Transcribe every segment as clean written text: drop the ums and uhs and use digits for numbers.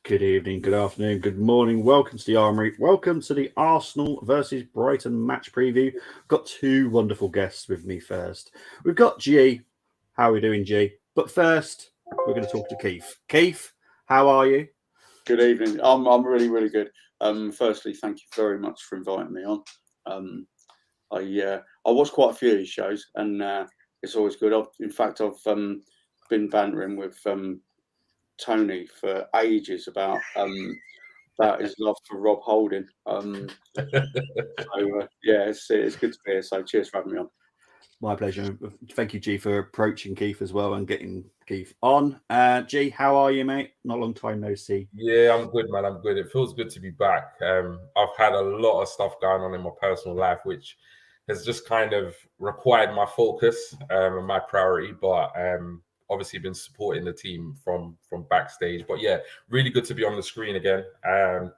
Good evening, good afternoon, good morning. Welcome to the Armoury. Welcome to the Arsenal versus Brighton match preview. I've got two wonderful guests with me first. We've got G. How are we doing, G? But first, we're going to talk to Keith. Keith, how are you? Good evening. I'm really, really good. Firstly, thank you very much for inviting me on. I watched quite a few of these shows, and it's always good. I've been bantering with Tony for ages about his love for Rob Holding. It's good to be here. So cheers for having me on. My pleasure. Thank you, G, for approaching Keith as well and getting Keith on. G, how are you, mate? Not a long time no see. Yeah, I'm good, man. I'm good. It feels good to be back. I've had a lot of stuff going on in my personal life, which has just kind of required my focus and my priority. But obviously been supporting the team from backstage. But yeah, really good to be on the screen again,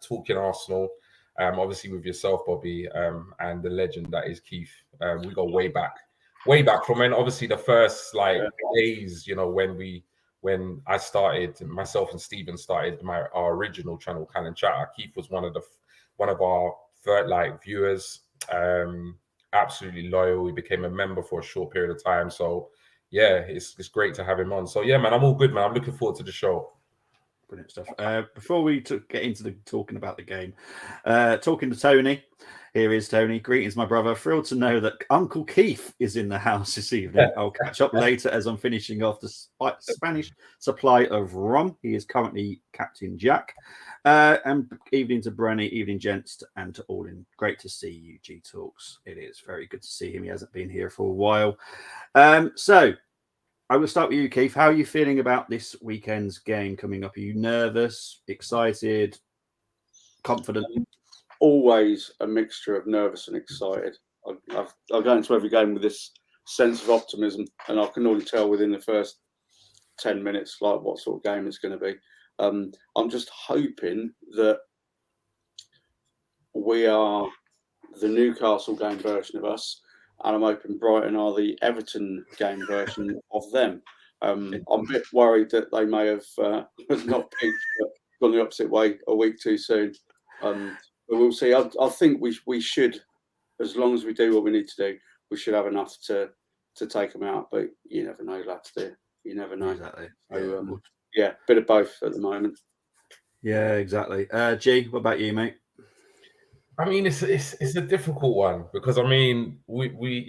talking Arsenal, obviously with yourself, Bobby, and the legend that is Keith. We go way back from when obviously the first days, when I started, myself and Stephen started our original channel, Cannon Chatter. Keith was one of our third viewers, absolutely loyal. He became a member for a short period of time. So yeah, it's great to have him on. So yeah, man, I'm all good, man. I'm looking forward to the show. Brilliant stuff. Before we get into the talking about the game, talking to Tony. Here is Tony. Greetings, my brother. Thrilled to know that Uncle Keith is in the house this evening. I'll catch up later as I'm finishing off the Spanish supply of rum. He is currently Captain Jack. And evening to Brenny, evening gents, and to all in. Great to see you, G Talks. It is very good to see him. He hasn't been here for a while. So I will start with you, Keith. How are you feeling about this weekend's game coming up? Are you nervous, excited, confident? Always a mixture of nervous and excited. I go into every game with this sense of optimism, and I can already tell within the first 10 minutes what sort of game it's going to be. I'm just hoping that we are the Newcastle game version of us, and I'm hoping Brighton are the Everton game version of them. I'm a bit worried that they may have not peaked, but gone the opposite way a week too soon. But we'll see. I think we should, as long as we do what we need to do, we should have enough to take them out. But you never know, lads. You never know. Exactly. So, bit of both at the moment. Yeah, exactly. G, what about you, mate? I mean, it's a difficult one because I mean, we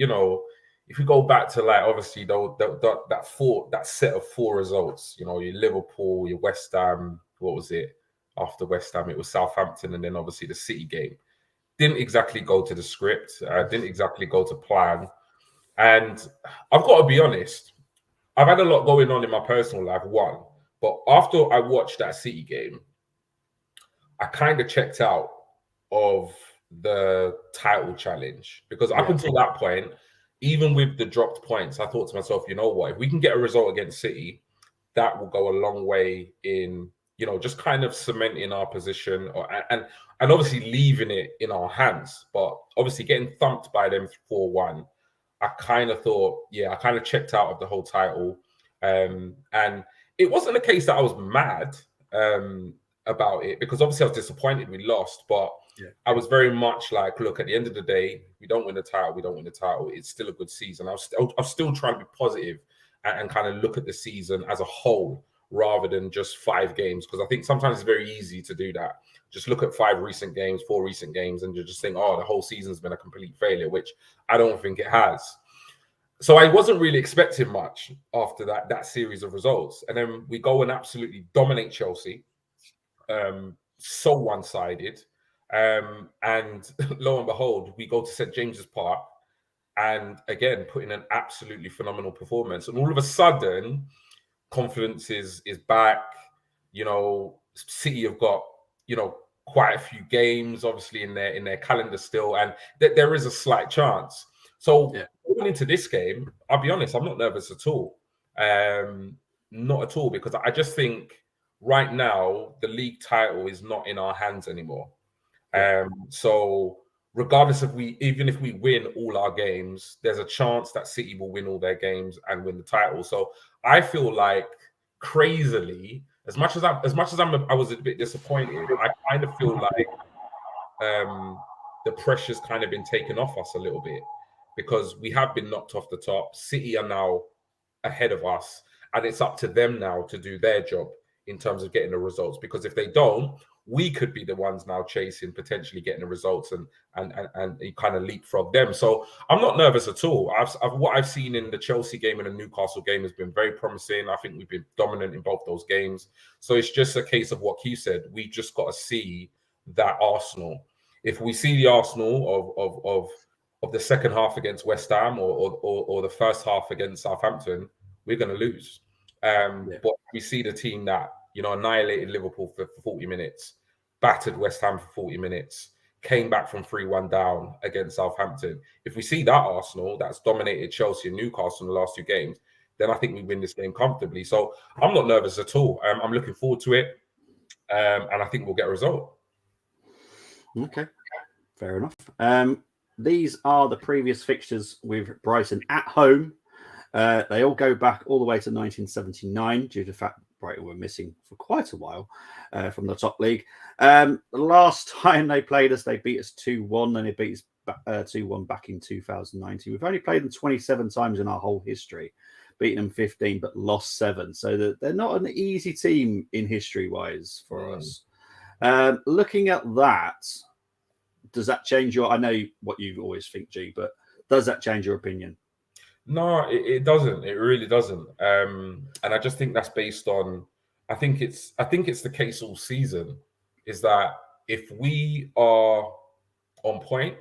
if we go back to obviously that set of four results, your Liverpool, your West Ham, what was it? After West Ham, it was Southampton, and then obviously the City game. Didn't exactly go to the script, didn't exactly go to plan. And I've got to be honest, I've had a lot going on in my personal life, one. But after I watched that City game, I kind of checked out of the title challenge, because up until that point, even with the dropped points, I thought to myself, you know what, if we can get a result against City, that will go a long way in, you know, just kind of cementing our position and obviously leaving it in our hands. But obviously getting thumped by them 4-1, I kind of thought, I kind of checked out of the whole title. And it wasn't a case that I was mad about it, because obviously I was disappointed we lost, but I was very much like, look, at the end of the day, we don't win the title, we don't win the title. It's still a good season. I was still trying to be positive and kind of look at the season as a whole rather than just 5 games, because I think sometimes it's very easy to do that. Just look at 4 recent games, and you just think, oh, the whole season's been a complete failure, which I don't think it has. So I wasn't really expecting much after that series of results. And then we go and absolutely dominate Chelsea. So one-sided. And lo and behold, we go to St. James's Park and again put in an absolutely phenomenal performance. And all of a sudden, confidence is back. You know, City have got, you know, quite a few games obviously in their calendar still, and there is a slight chance. So going into this game, I'll be honest, I'm not nervous at all. Not at all, because I just think right now the league title is not in our hands anymore. So regardless of even if we win all our games, there's a chance that City will win all their games and win the title. So I feel like, crazily, as much as I was a bit disappointed, I kind of feel like the pressure's kind of been taken off us a little bit, because we have been knocked off the top. City are now ahead of us, and it's up to them now to do their job in terms of getting the results, because if they don't, we could be the ones now chasing, potentially getting the results and kind of leapfrog them. So I'm not nervous at all. What I've seen in the Chelsea game and the Newcastle game has been very promising. I think we've been dominant in both those games. So it's just a case of what Keith said. We just got to see that Arsenal. If we see the Arsenal of the second half against West Ham or the first half against Southampton, we're going to lose. But we see the team that, you know, annihilated Liverpool for 40 minutes, battered West Ham for 40 minutes, came back from 3-1 down against Southampton. If we see that Arsenal that's dominated Chelsea and Newcastle in the last 2 games, then I think we win this game comfortably. So I'm not nervous at all. I'm looking forward to it. And I think we'll get a result. Okay, fair enough. These are the previous fixtures with Brighton at home. They all go back all the way to 1979 due to the fact Brighton were missing for quite a while from the top league. The last time they played us, they beat us 2-1, and they beat us 2-1 back in 2019. We've only played them 27 times in our whole history, beaten them 15, but lost 7. So they're not an easy team in history-wise for us. Looking at that, does that change your... I know what you always think, G, but does that change your opinion? No, it doesn't. It really doesn't. And I just think that's based on... I think it's the case all season, is that if we are on point,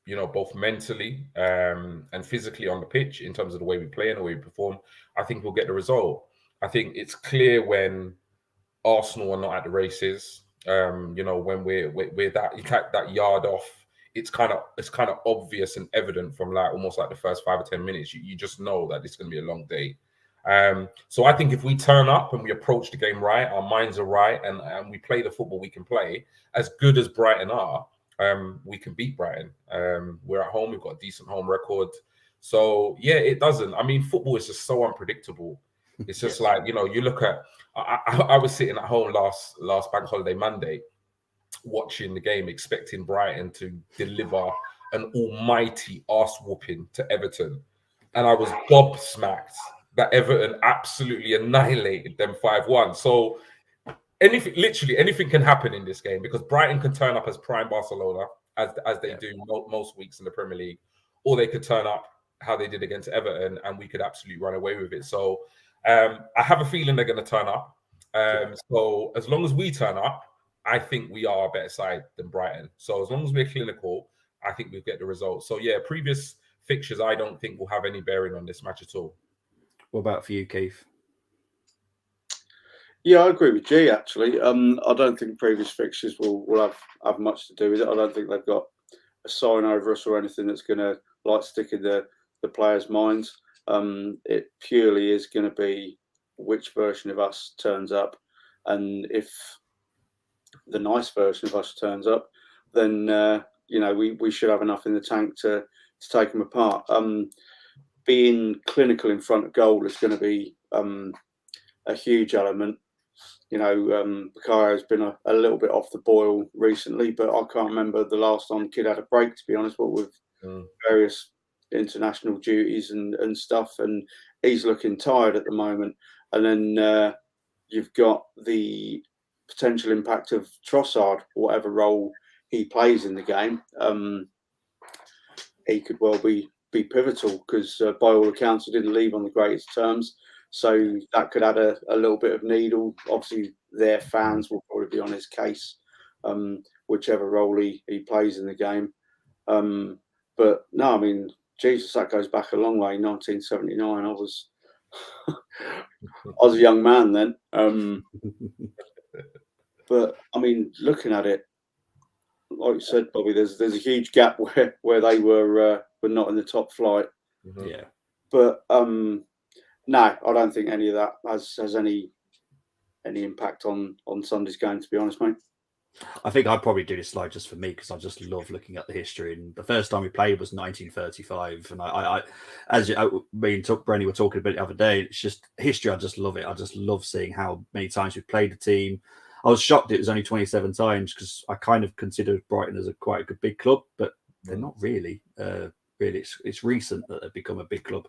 you know, both mentally and physically on the pitch in terms of the way we play and the way we perform, I think we'll get the result. I think it's clear when Arsenal are not at the races. You know, when we're that yard off, it's kind of obvious and evident from like almost like the first 5 or 10 minutes. You just know that it's going to be a long day. So I think if we turn up and we approach the game right, our minds are right, and we play the football we can play, as good as Brighton are, we can beat Brighton. We're at home, we've got a decent home record. So yeah, it doesn't. I mean, football is just so unpredictable. It's just like, you know, you look at, I was sitting at home last bank holiday Monday, watching the game, expecting Brighton to deliver an almighty arse whooping to Everton. And I was gobsmacked that Everton absolutely annihilated them 5-1. So literally anything can happen in this game, because Brighton can turn up as prime Barcelona, as they do most weeks in the Premier League, or they could turn up how they did against Everton, and we could absolutely run away with it. So I have a feeling they're going to turn up. So as long as we turn up, I think we are a better side than Brighton. So as long as we're clinical, I think we'll get the results. So yeah, previous fixtures I don't think will have any bearing on this match at all. What about for you, Keith? Yeah, I agree with G actually. I don't think previous fixtures will have much to do with it. I don't think they've got a sign over us or anything that's going to like stick in the players' minds. It purely is going to be which version of us turns up, and if the nice version of us turns up, then we should have enough in the tank to take them apart. Being clinical in front of goal is going to be a huge element. Bakayo's been a little bit off the boil recently, but I can't remember the last time the kid had a break, to be honest, but with various international duties and stuff, and he's looking tired at the moment. And then you've got the potential impact of Trossard, whatever role he plays in the game. He could well be pivotal because by all accounts he didn't leave on the greatest terms. So that could add a little bit of needle. Obviously, their fans will probably be on his case, whichever role he plays in the game. But no, I mean, Jesus, that goes back a long way. 1979, I was a young man then. But I mean, looking at it, like you said, Bobby, there's a huge gap where they were not in the top flight. Yeah. But no, I don't think any of that has any impact on Sunday's game, to be honest, mate. I think I'd probably do this slide just for me because I just love looking at the history. And the first time we played was 1935, and me and Brenny were talking about it the other day. It's just history. I just love it. I just love seeing how many times we've played the team. I was shocked it was only 27 times because I kind of considered Brighton as quite a good big club, but they're not really. Really, it's recent that they've become a big club.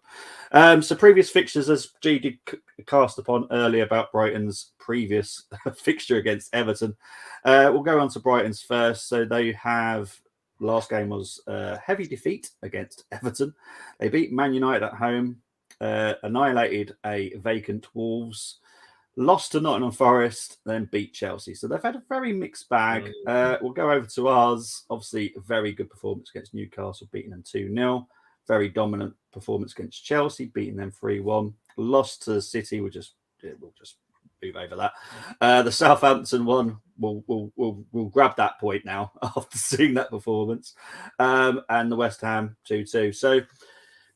So previous fixtures, as G did cast upon earlier about Brighton's previous fixture against Everton. We'll go on to Brighton's first. So they have, last game was a heavy defeat against Everton. They beat Man United at home, annihilated a vacant Wolves, lost to Nottingham Forest, then beat Chelsea. So they've had a very mixed bag. We'll go over to ours. Obviously, a very good performance against Newcastle, beating them 2-0. Very dominant performance against Chelsea, beating them 3-1. Lost to City. We'll just move over that. The Southampton one, we'll grab that point now after seeing that performance. And the West Ham 2-2. So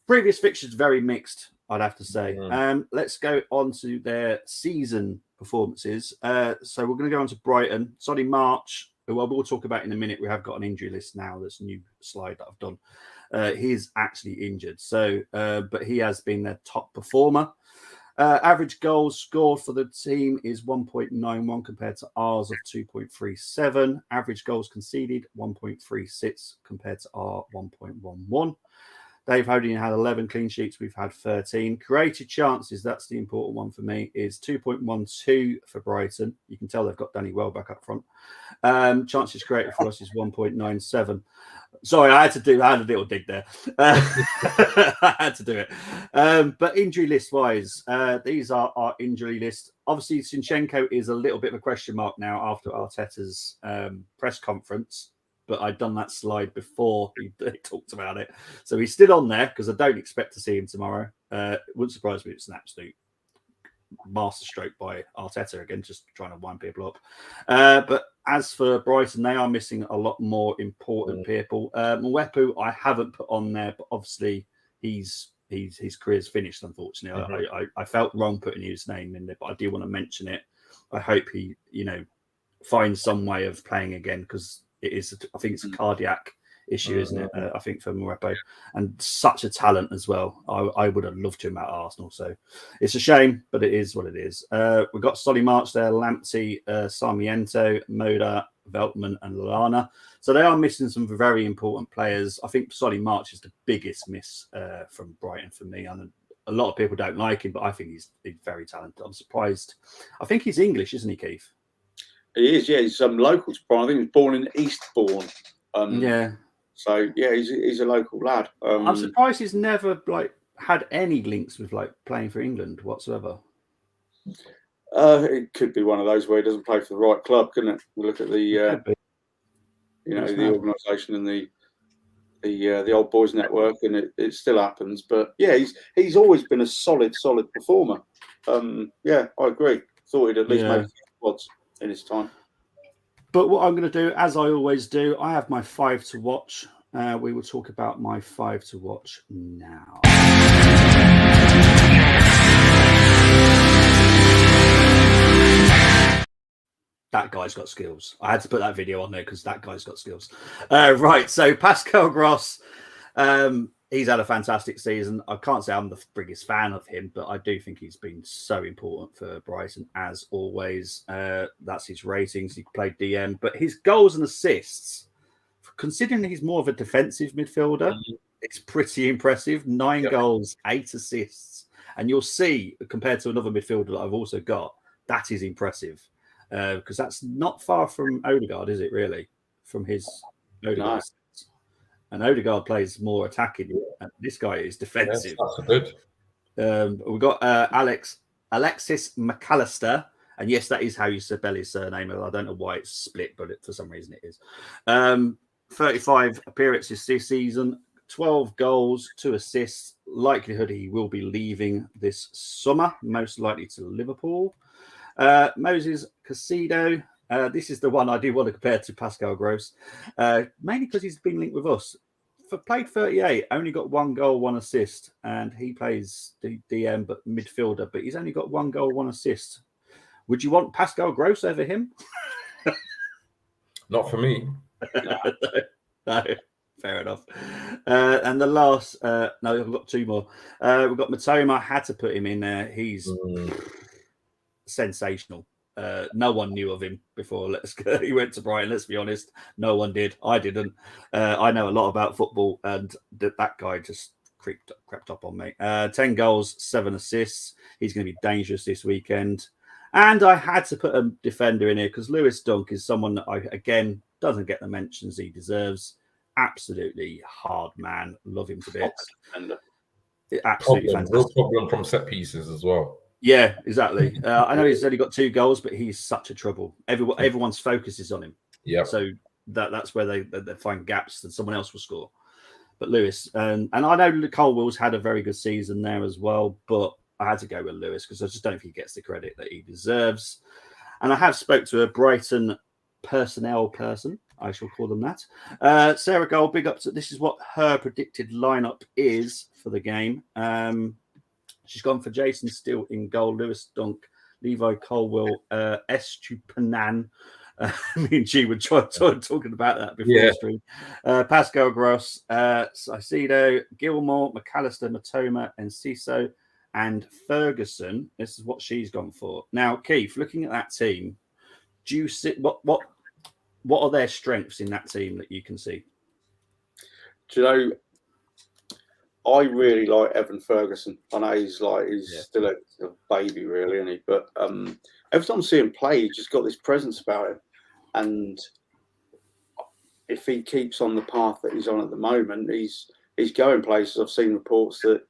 previous fixtures very mixed, I'd have to say. Let's go on to their season performances. So we're going to go on to Brighton. Solly March, who I will talk about in a minute. We have got an injury list now. There's a new slide that I've done. He's actually injured. So, but he has been their top performer. Average goals scored for the team is 1.91 compared to ours of 2.37. Average goals conceded 1.36 compared to our 1.11. They've only had 11 clean sheets. We've had 13. Created chances, that's the important one for me, is 2.12 for Brighton. You can tell they've got Danny Welbeck up front. Chances created for us is 1.97. Sorry, I had a little dig there. I had to do it. But injury list-wise, these are our injury list. Obviously, Zinchenko is a little bit of a question mark now after Arteta's press conference. But I'd done that slide before he talked about it. So he's still on there because I don't expect to see him tomorrow. It wouldn't surprise me if it's an absolute masterstroke by Arteta again, just trying to wind people up. But as for Brighton, they are missing a lot more important people. Mwepu, I haven't put on there, but obviously his career's finished, unfortunately. I felt wrong putting his name in there, but I do want to mention it. I hope he, finds some way of playing again because it is, I think it's a cardiac issue, isn't it? I think for Mwepu, and such a talent as well. I would have loved him at Arsenal. So it's a shame, but it is what it is. We've got Solly March there, Lamptey, Sarmiento, Moda, Veltman, and Lallana. So they are missing some very important players. I think Solly March is the biggest miss from Brighton for me. And a lot of people don't like him, but I think he's very talented. I'm surprised. I think he's English, isn't he, Keith? He is, yeah. He's local to Brighton. I think he was born in Eastbourne. Yeah. So yeah, he's a local lad. I'm surprised he's never had any links with playing for England whatsoever. It could be one of those where he doesn't play for the right club, couldn't it? We look at the the organisation and the old boys network, and it still happens. But yeah, he's always been a solid performer. Yeah, I agree. Thought he'd at least Yeah. make squads in his time. But what I'm going to do, as I always do, I have my 5 to watch. We will talk about my 5 to watch now. That guy's got skills. I had to put that video on there because that guy's got skills. Right, so Pascal Gross, he's had a fantastic season. I can't say I'm the biggest fan of him, but I do think he's been so important for Brighton, as always. That's his ratings. He played DM, but his goals and assists, considering he's more of a defensive midfielder, it's pretty impressive. 9 goals, 8 assists. And you'll see, compared to another midfielder that I've also got, that is impressive. Because that's not far from Odegaard, is it really? From his Odegaard. No. And Odegaard plays more attacking. And this guy is defensive. Yes, that's good. We've got Alexis McAllister. And yes, that is how you spell his surname. I don't know why it's split, but for some reason it is. 35 appearances this season, 12 goals, 2 assists. Likelihood he will be leaving this summer, most likely to Liverpool. Moses Caicedo. This is the one I do want to compare to Pascal Gross, mainly because he's been linked with us. Played 38, only got 1 goal, 1 assist, and he plays DM but midfielder, but he's only got 1 goal, 1 assist. Would you want Pascal Gross over him? Not for me. No, fair enough. And the last, no, I've got 2 more. We've got Matoma. Had to put him in there. He's sensational. No one knew of him before he went to Brighton. Let's be honest, no one did. I didn't. I know a lot about football, and that guy just crept up on me. 10 goals, 7 assists. He's going to be dangerous this weekend. And I had to put a defender in here because Lewis Dunk is someone that again doesn't get the mentions he deserves. Absolutely hard man. Love him to bits. Absolutely fantastic. Real problem from set pieces as well. Yeah, exactly. I know he's only got 2 goals, but he's such a trouble. Everyone's focus is on him. Yeah. So that's where they find gaps that someone else will score. But Lewis, and I know Colwell's had a very good season there as well, but I had to go with Lewis because I just don't think he gets the credit that he deserves. And I have spoke to a Brighton personnel person, I shall call them that. Sarah Gold, big up to this is what her predicted lineup is for the game. She's gone for Jason Steele in goal, Lewis Dunk, Levi Colwell, Estupinan. Me and G were talking about that before the stream. Pascal Gross, Caicedo, Gilmore, McAllister, Matoma, and Ciso, and Ferguson. This is what she's gone for. Now, Keith, looking at that team, do you see what are their strengths in that team that you can see? Do you know, I really like Evan Ferguson. I know he's still a baby, really, isn't he? But every time I see him play, he's just got this presence about him. And if he keeps on the path that he's on at the moment, he's going places. I've seen reports that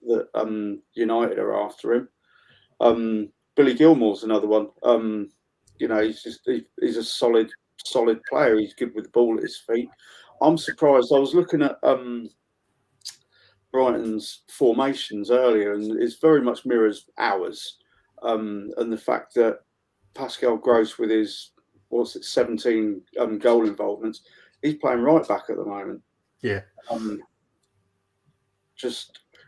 United are after him. Billy Gilmore's another one. He's a solid player. He's good with the ball at his feet. I'm surprised. I was looking at Brighton's formations earlier, and it's very much mirrors ours. And the fact that Pascal Gross, with his 17 goal involvements, he's playing right back at the moment. Yeah. I'm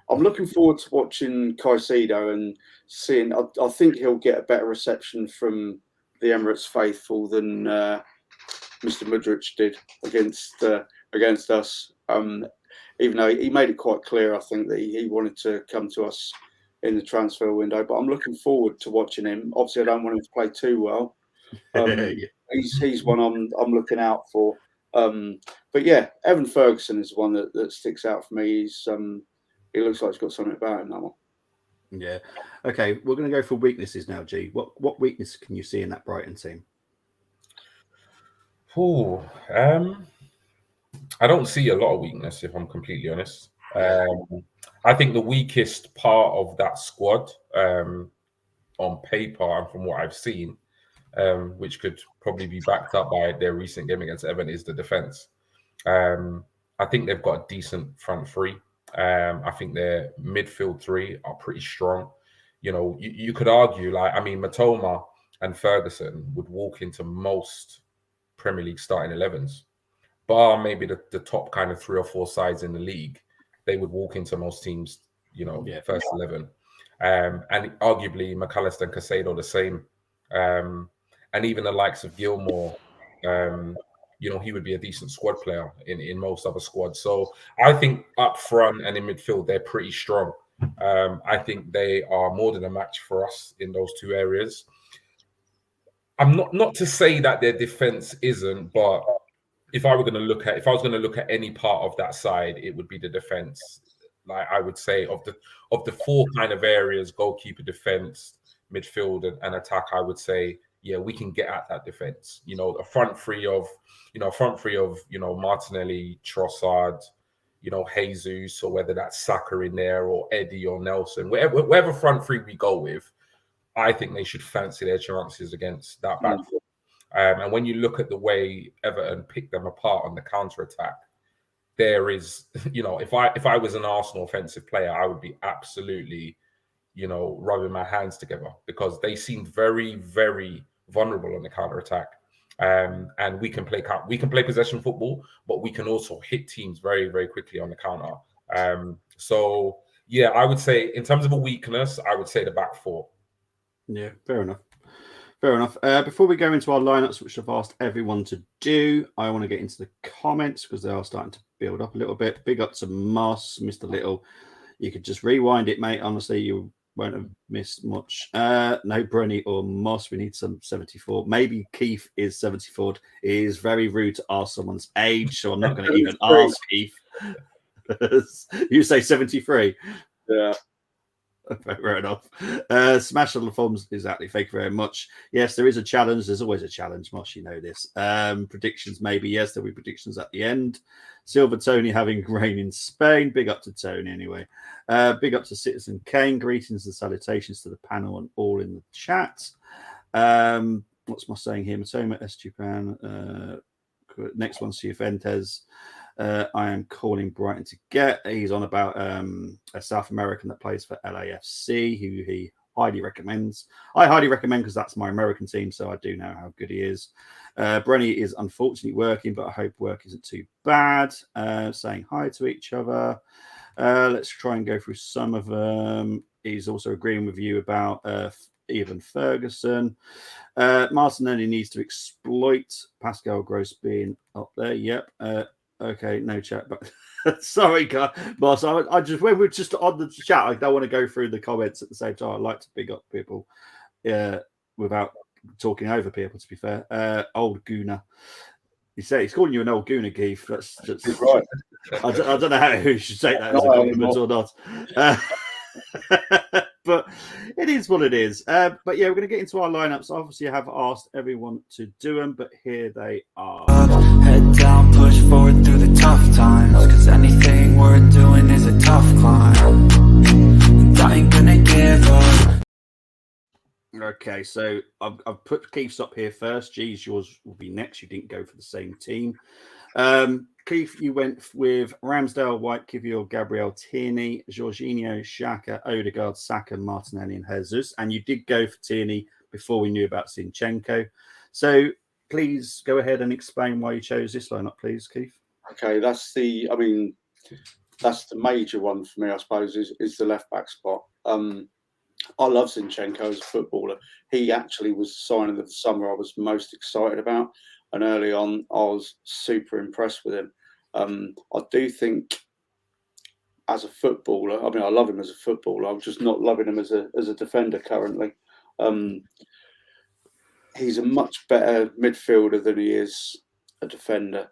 looking forward to watching Caicedo and seeing. I think he'll get a better reception from the Emirates faithful than Mr. Mudryk did against us. Even though he made it quite clear, I think that he wanted to come to us in the transfer window. But I'm looking forward to watching him. Obviously, I don't want him to play too well. He's one I'm looking out for. But yeah, Evan Ferguson is one that sticks out for me. He looks like he's got something about him, that one. Yeah. Okay, we're going to go for weaknesses now, G. What weakness can you see in that Brighton team? I don't see a lot of weakness, if I'm completely honest. I think the weakest part of that squad, on paper and from what I've seen, which could probably be backed up by their recent game against Everton, is the defence. I think they've got a decent front three. I think their midfield 3 are pretty strong. You know, you could argue, Matoma and Ferguson would walk into most Premier League starting 11s, bar maybe the top kind of 3 or 4 sides in the league. They would walk into most teams, first 11. And arguably McAllister and Caicedo the same. And even the likes of Gilmore, he would be a decent squad player in most other squads. So I think up front and in midfield, they're pretty strong. I think they are more than a match for us in those 2 areas. I'm not to say that their defense isn't, but if I was going to look at any part of that side, it would be the defense. Like I would say of the 4 kind of areas, goalkeeper, defense, midfield, and attack, I would say, yeah, we can get at that defense. A front three of Martinelli, Trossard, Jesus, or whether that's Saka in there or Eddie or Nelson, wherever front three we go with, I think they should fancy their chances against that back four. And when you look at the way Everton picked them apart on the counter-attack, there is, if I was an Arsenal offensive player, I would be absolutely, rubbing my hands together because they seemed very, very vulnerable on the counter-attack. And we can play possession football, but we can also hit teams very, very quickly on the counter. So yeah, I would say in terms of a weakness, I would say the back 4. Yeah, fair enough. Fair enough. Before we go into our lineups, which I've asked everyone to do, I want to get into the comments because they are starting to build up a little bit. Big up to Moss, Mr. Little. You could just rewind it, mate. Honestly, you won't have missed much. No Brenny or Moss. We need some 74. Maybe Keith is 74. It is very rude to ask someone's age, so I'm not going to even ask Keith. You say 73. Yeah. Fair enough. Smash on the forms, exactly. Thank you very much. Yes, there is a challenge. There's always a challenge, Mosh. You know this. Predictions, maybe. Yes, there'll be predictions at the end. Silver Tony having rain in Spain. Big up to Tony, anyway. Big up to Citizen Kane. Greetings and salutations to the panel and all in the chat. What's my saying here? Matoma, Estupan. Next one, Cifuentes. I am calling Brighton to get. He's on about a South American that plays for LAFC, who he highly recommends. I highly recommend because that's my American team, so I do know how good he is. Brenny is unfortunately working, but I hope work isn't too bad. Saying hi to each other. Let's try and go through some of them. He's also agreeing with you about Evan Ferguson. Martinelli needs to exploit Pascal Gross being up there. Yep. Okay, no chat, but sorry, boss. I just when we're just on the chat, I don't want to go through the comments at the same time. I like to big up people, without talking over people. To be fair, old Gooner. He's calling you an old Gooner, Keith. That's just right. I don't know how you should take that as a compliment or not. But it is what it is. But yeah, we're going to get into our lineups. Obviously, I have asked everyone to do them, but here they are. Head down, push forward through the tough times, cause anything we're doing is a tough climb, and I ain't gonna give up. Okay, so I've put Keith's up here first. Geez, yours will be next. You didn't go for the same team. Keith, you went with Ramsdale, White, Kivior, Gabriel, Tierney, Jorginho, Xhaka, Odegaard, Saka, Martinelli, and Jesus. And you did go for Tierney before we knew about Zinchenko. So please go ahead and explain why you chose this lineup, please, Keith. Okay, that's the major one for me, I suppose, is the left back spot. I love Zinchenko as a footballer. He actually was the signing of the summer I was most excited about. And early on, I was super impressed with him. I do think as a footballer, I mean, I love him as a footballer. I'm just not loving him as a defender currently. He's a much better midfielder than he is a defender.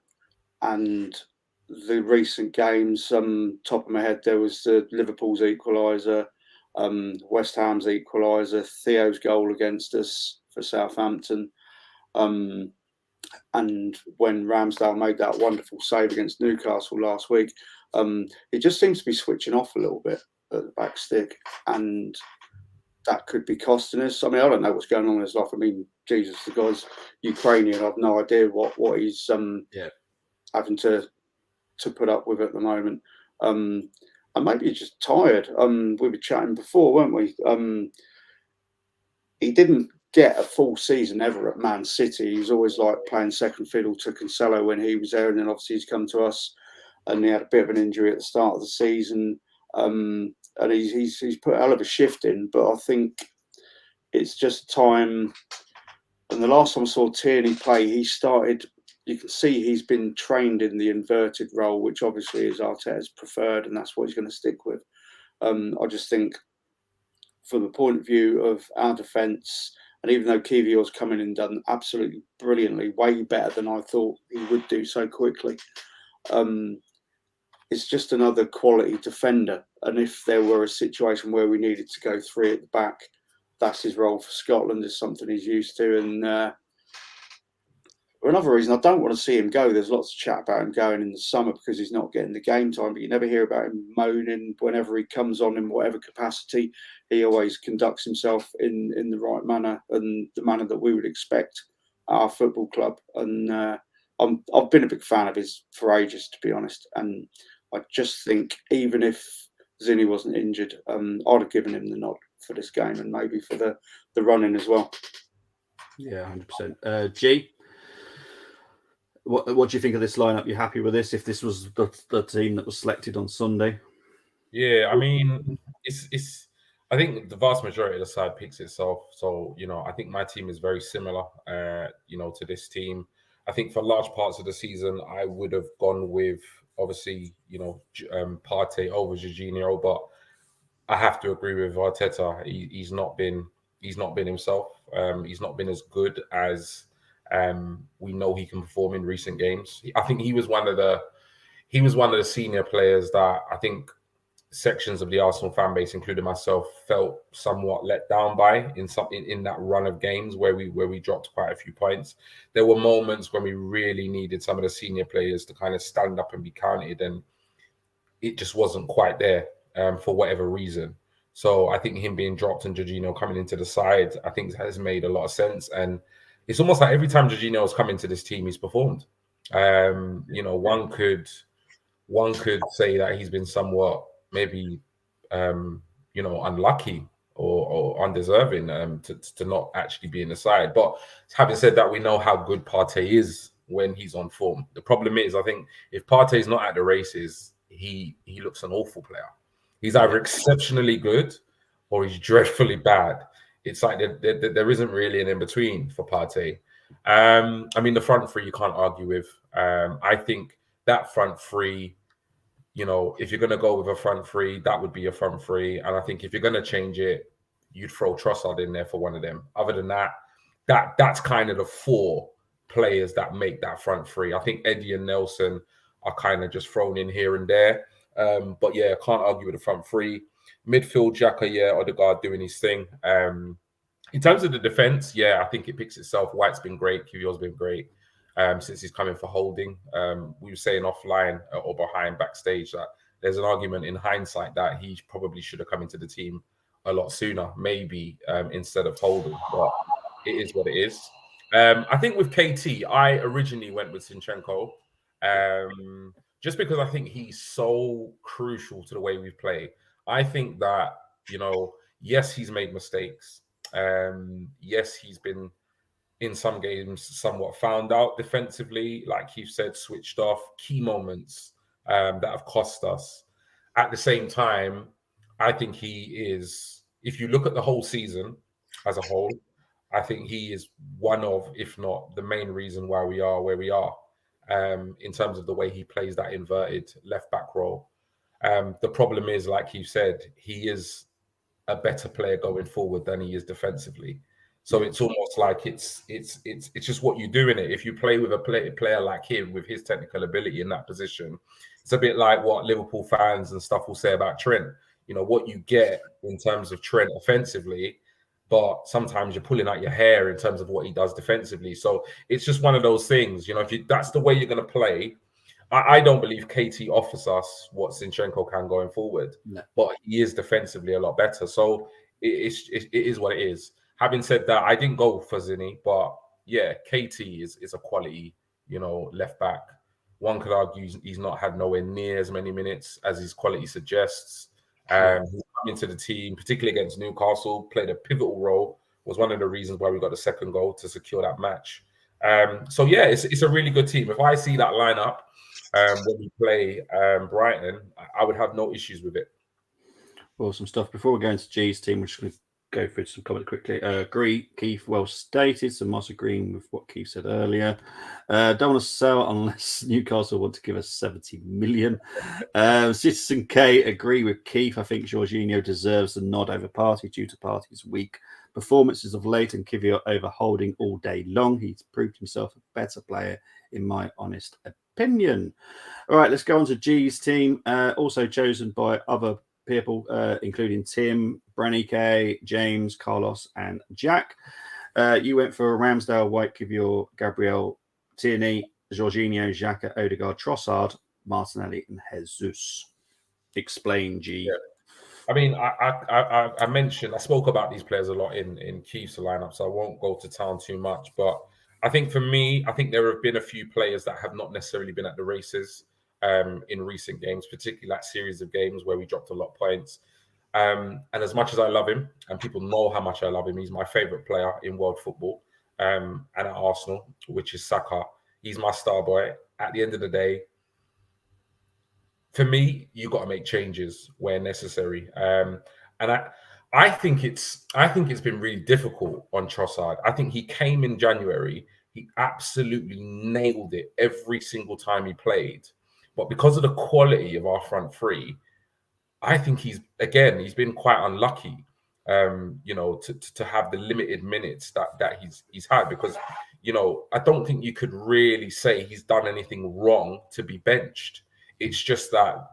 And the recent games, top of my head, there was the Liverpool's equaliser, West Ham's equaliser, Theo's goal against us for Southampton. And when Ramsdale made that wonderful save against Newcastle last week, he just seems to be switching off a little bit at the back stick, and that could be costing us. I mean, I don't know what's going on in his life. I mean, Jesus, the guy's Ukrainian. I've no idea what he's having to put up with at the moment. And maybe he's just tired. We were chatting before, weren't we? He didn't get a full season ever at Man City. He was always like playing second fiddle to Cancelo when he was there, and then obviously he's come to us, and he had a bit of an injury at the start of the season, and he's put a hell of a shift in. But I think it's just time. And the last time I saw Tierney play, he started. You can see he's been trained in the inverted role, which obviously is Arteta's preferred, and that's what he's going to stick with. I just think, from the point of view of our defence, and even though Kiwior's come in and done absolutely brilliantly, way better than I thought he would do so quickly, it's just another quality defender. And if there were a situation where we needed to go 3 at the back, that's his role for Scotland, is something he's used to. And for another reason, I don't want to see him go. There's lots of chat about him going in the summer because he's not getting the game time, but you never hear about him moaning whenever he comes on in whatever capacity. He always conducts himself in the right manner, and the manner that we would expect at our football club. And I've been a big fan of his for ages, to be honest. And I just think even if Zinni wasn't injured, I'd have given him the nod for this game and maybe for the running as well. Yeah, 100%. G, what do you think of this lineup? You happy with this? If this was the team that was selected on Sunday? Yeah, I mean, it's. I think the vast majority of the side picks itself. So I think my team is very similar, to this team. I think for large parts of the season, I would have gone with obviously, Partey over Jorginho, but I have to agree with Arteta. He's not been himself. He's not been as good as we know he can perform in recent games. I think he was one of the senior players that I think sections of the Arsenal fan base, including myself, felt somewhat let down by in that run of games where we dropped quite a few points. There were moments when we really needed some of the senior players to kind of stand up and be counted, and it just wasn't quite there for whatever reason. So I think him being dropped and Jorginho coming into the side, I think has made a lot of sense. And it's almost like every time Jorginho has come into this team, he's performed. One could say that he's been somewhat maybe unlucky or undeserving to not actually be in the side. But having said that, we know how good Partey is when he's on form. The problem is, I think if Partey's not at the races, he looks an awful player. He's either exceptionally good or he's dreadfully bad. It's like there isn't really an in-between for Partey. I mean, the front three you can't argue with. I think that front three, if you're going to go with a front three, that would be a front three. And I think if you're going to change it, you'd throw Trossard in there for one of them. Other than that, that's kind of the 4 players that make that front three. I think Eddie and Nelson are kind of just thrown in here and there. But yeah, I can't argue with the front three. Midfield, Xhaka, Odegaard doing his thing. In terms of the defense, I think it picks itself. White's been great. Kiwior's been great since he's coming for Holding. We were saying offline or behind backstage that there's an argument in hindsight that he probably should have come into the team a lot sooner, maybe instead of Holding. But it is what it is. I think with KT, I originally went with Zinchenko. Just because I think he's so crucial to the way we play. I think that, yes, he's made mistakes. Yes, he's been in some games somewhat found out defensively, like you said, switched off, key moments that have cost us. At the same time, I think he is, if you look at the whole season as a whole, I think he is one of, if not the main reason why we are where we are. In terms of the way he plays that inverted left back role. The problem is, like you said, he is a better player going forward than he is defensively. So it's almost like it's just what you do in it. If you play with a player like him with his technical ability in that position, it's a bit like what Liverpool fans and stuff will say about Trent. What you get in terms of Trent offensively, but sometimes you're pulling out your hair in terms of what he does defensively. So it's just one of those things, if that's the way you're going to play. I don't believe KT offers us what Zinchenko can going forward, but he is defensively a lot better. So it is what it is. Having said that, I didn't go for Zinni, but yeah, KT is a quality, left back. One could argue he's not had nowhere near as many minutes as his quality suggests. He's come into the team, particularly against Newcastle, played a pivotal role was one of the reasons why we got the second goal to secure that match. So yeah, it's a really good team. If I see that lineup when we play Brighton, I would have no issues with it. Awesome stuff. Before we go into G's team, we're just going to go through some comments quickly. Agree, Keith, well stated. So Moss agreeing with what Keith said earlier. Don't want to sell unless Newcastle want to give us 70 million. Citizen K, agree with Keith. I think Jorginho deserves the nod over Partey due to Partey's weak performances of late and Kivior over Holding all day long. He's proved himself a better player, in my honest opinion. All right, let's go on to G's team. Also chosen by other people, including Tim, Branike, James, Carlos, and Jack. You went for Ramsdale, White, Kivior, Gabriel, Tierney, Jorginho, Xhaka, Odegaard, Trossard, Martinelli, and Jesus. Explain, G. Yeah. I mean, I mentioned, I spoke about these players a lot in Keith's lineup, so I won't go to town too much. But I think for me, I think there have been a few players that have not necessarily been at the races in recent games, particularly that series of games where we dropped a lot of points. And as much as I love him, and people know how much I love him, he's my favourite player in world football and at Arsenal, which is Saka. He's my star boy. At the end of the day, for me, you got to make changes where necessary. And I think it's been really difficult on Trossard. I think he came in January, he absolutely nailed it every single time he played. But because of the quality of our front three, I think he's been quite unlucky, to have the limited minutes that he's had, because, I don't think you could really say he's done anything wrong to be benched. It's just that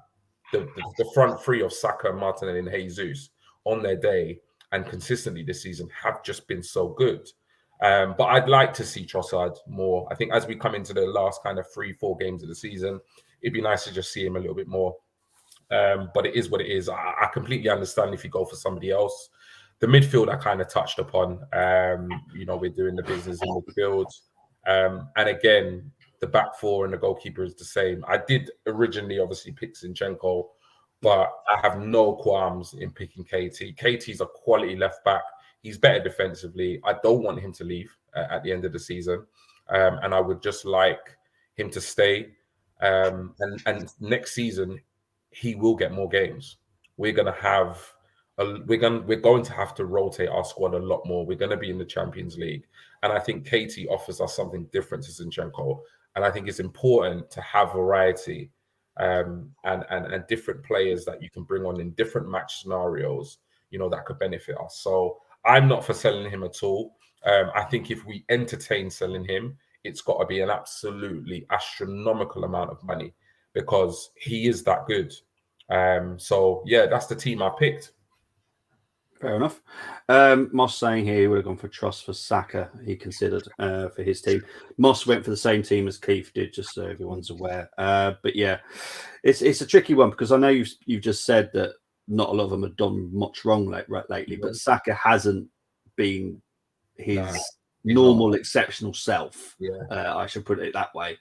the front three of Saka, Martinelli, and Jesus on their day and consistently this season have just been so good. But I'd like to see Trossard more. I think as we come into the last kind of 3-4 games of the season, it'd be nice to just see him a little bit more. But it is what it is. I completely understand if you go for somebody else. The midfield I kind of touched upon. We're doing the business in midfield. And again, the back four and the goalkeeper is the same. I did originally obviously pick Zinchenko, but I have no qualms in picking KT. KT's a quality left back. He's better defensively. I don't want him to leave at the end of the season. And I would just like him to stay. And next season, he will get more games. We're going to have to rotate our squad a lot more. We're going to be in the Champions League. And I think KT offers us something different to Zinchenko. And I think it's important to have variety and different players that you can bring on in different match scenarios, that could benefit us. So I'm not for selling him at all. I think if we entertain selling him, it's got to be an absolutely astronomical amount of money because he is that good. So yeah, that's the team I picked. Fair enough. Moss saying here he would have gone for Tross for Saka, he considered for his team. Moss went for the same team as Keith did, just so everyone's aware. But yeah, it's a tricky one because I know you've just said that not a lot of them have done much wrong lately, but Saka hasn't been his normal exceptional self. Yeah. I should put it that way.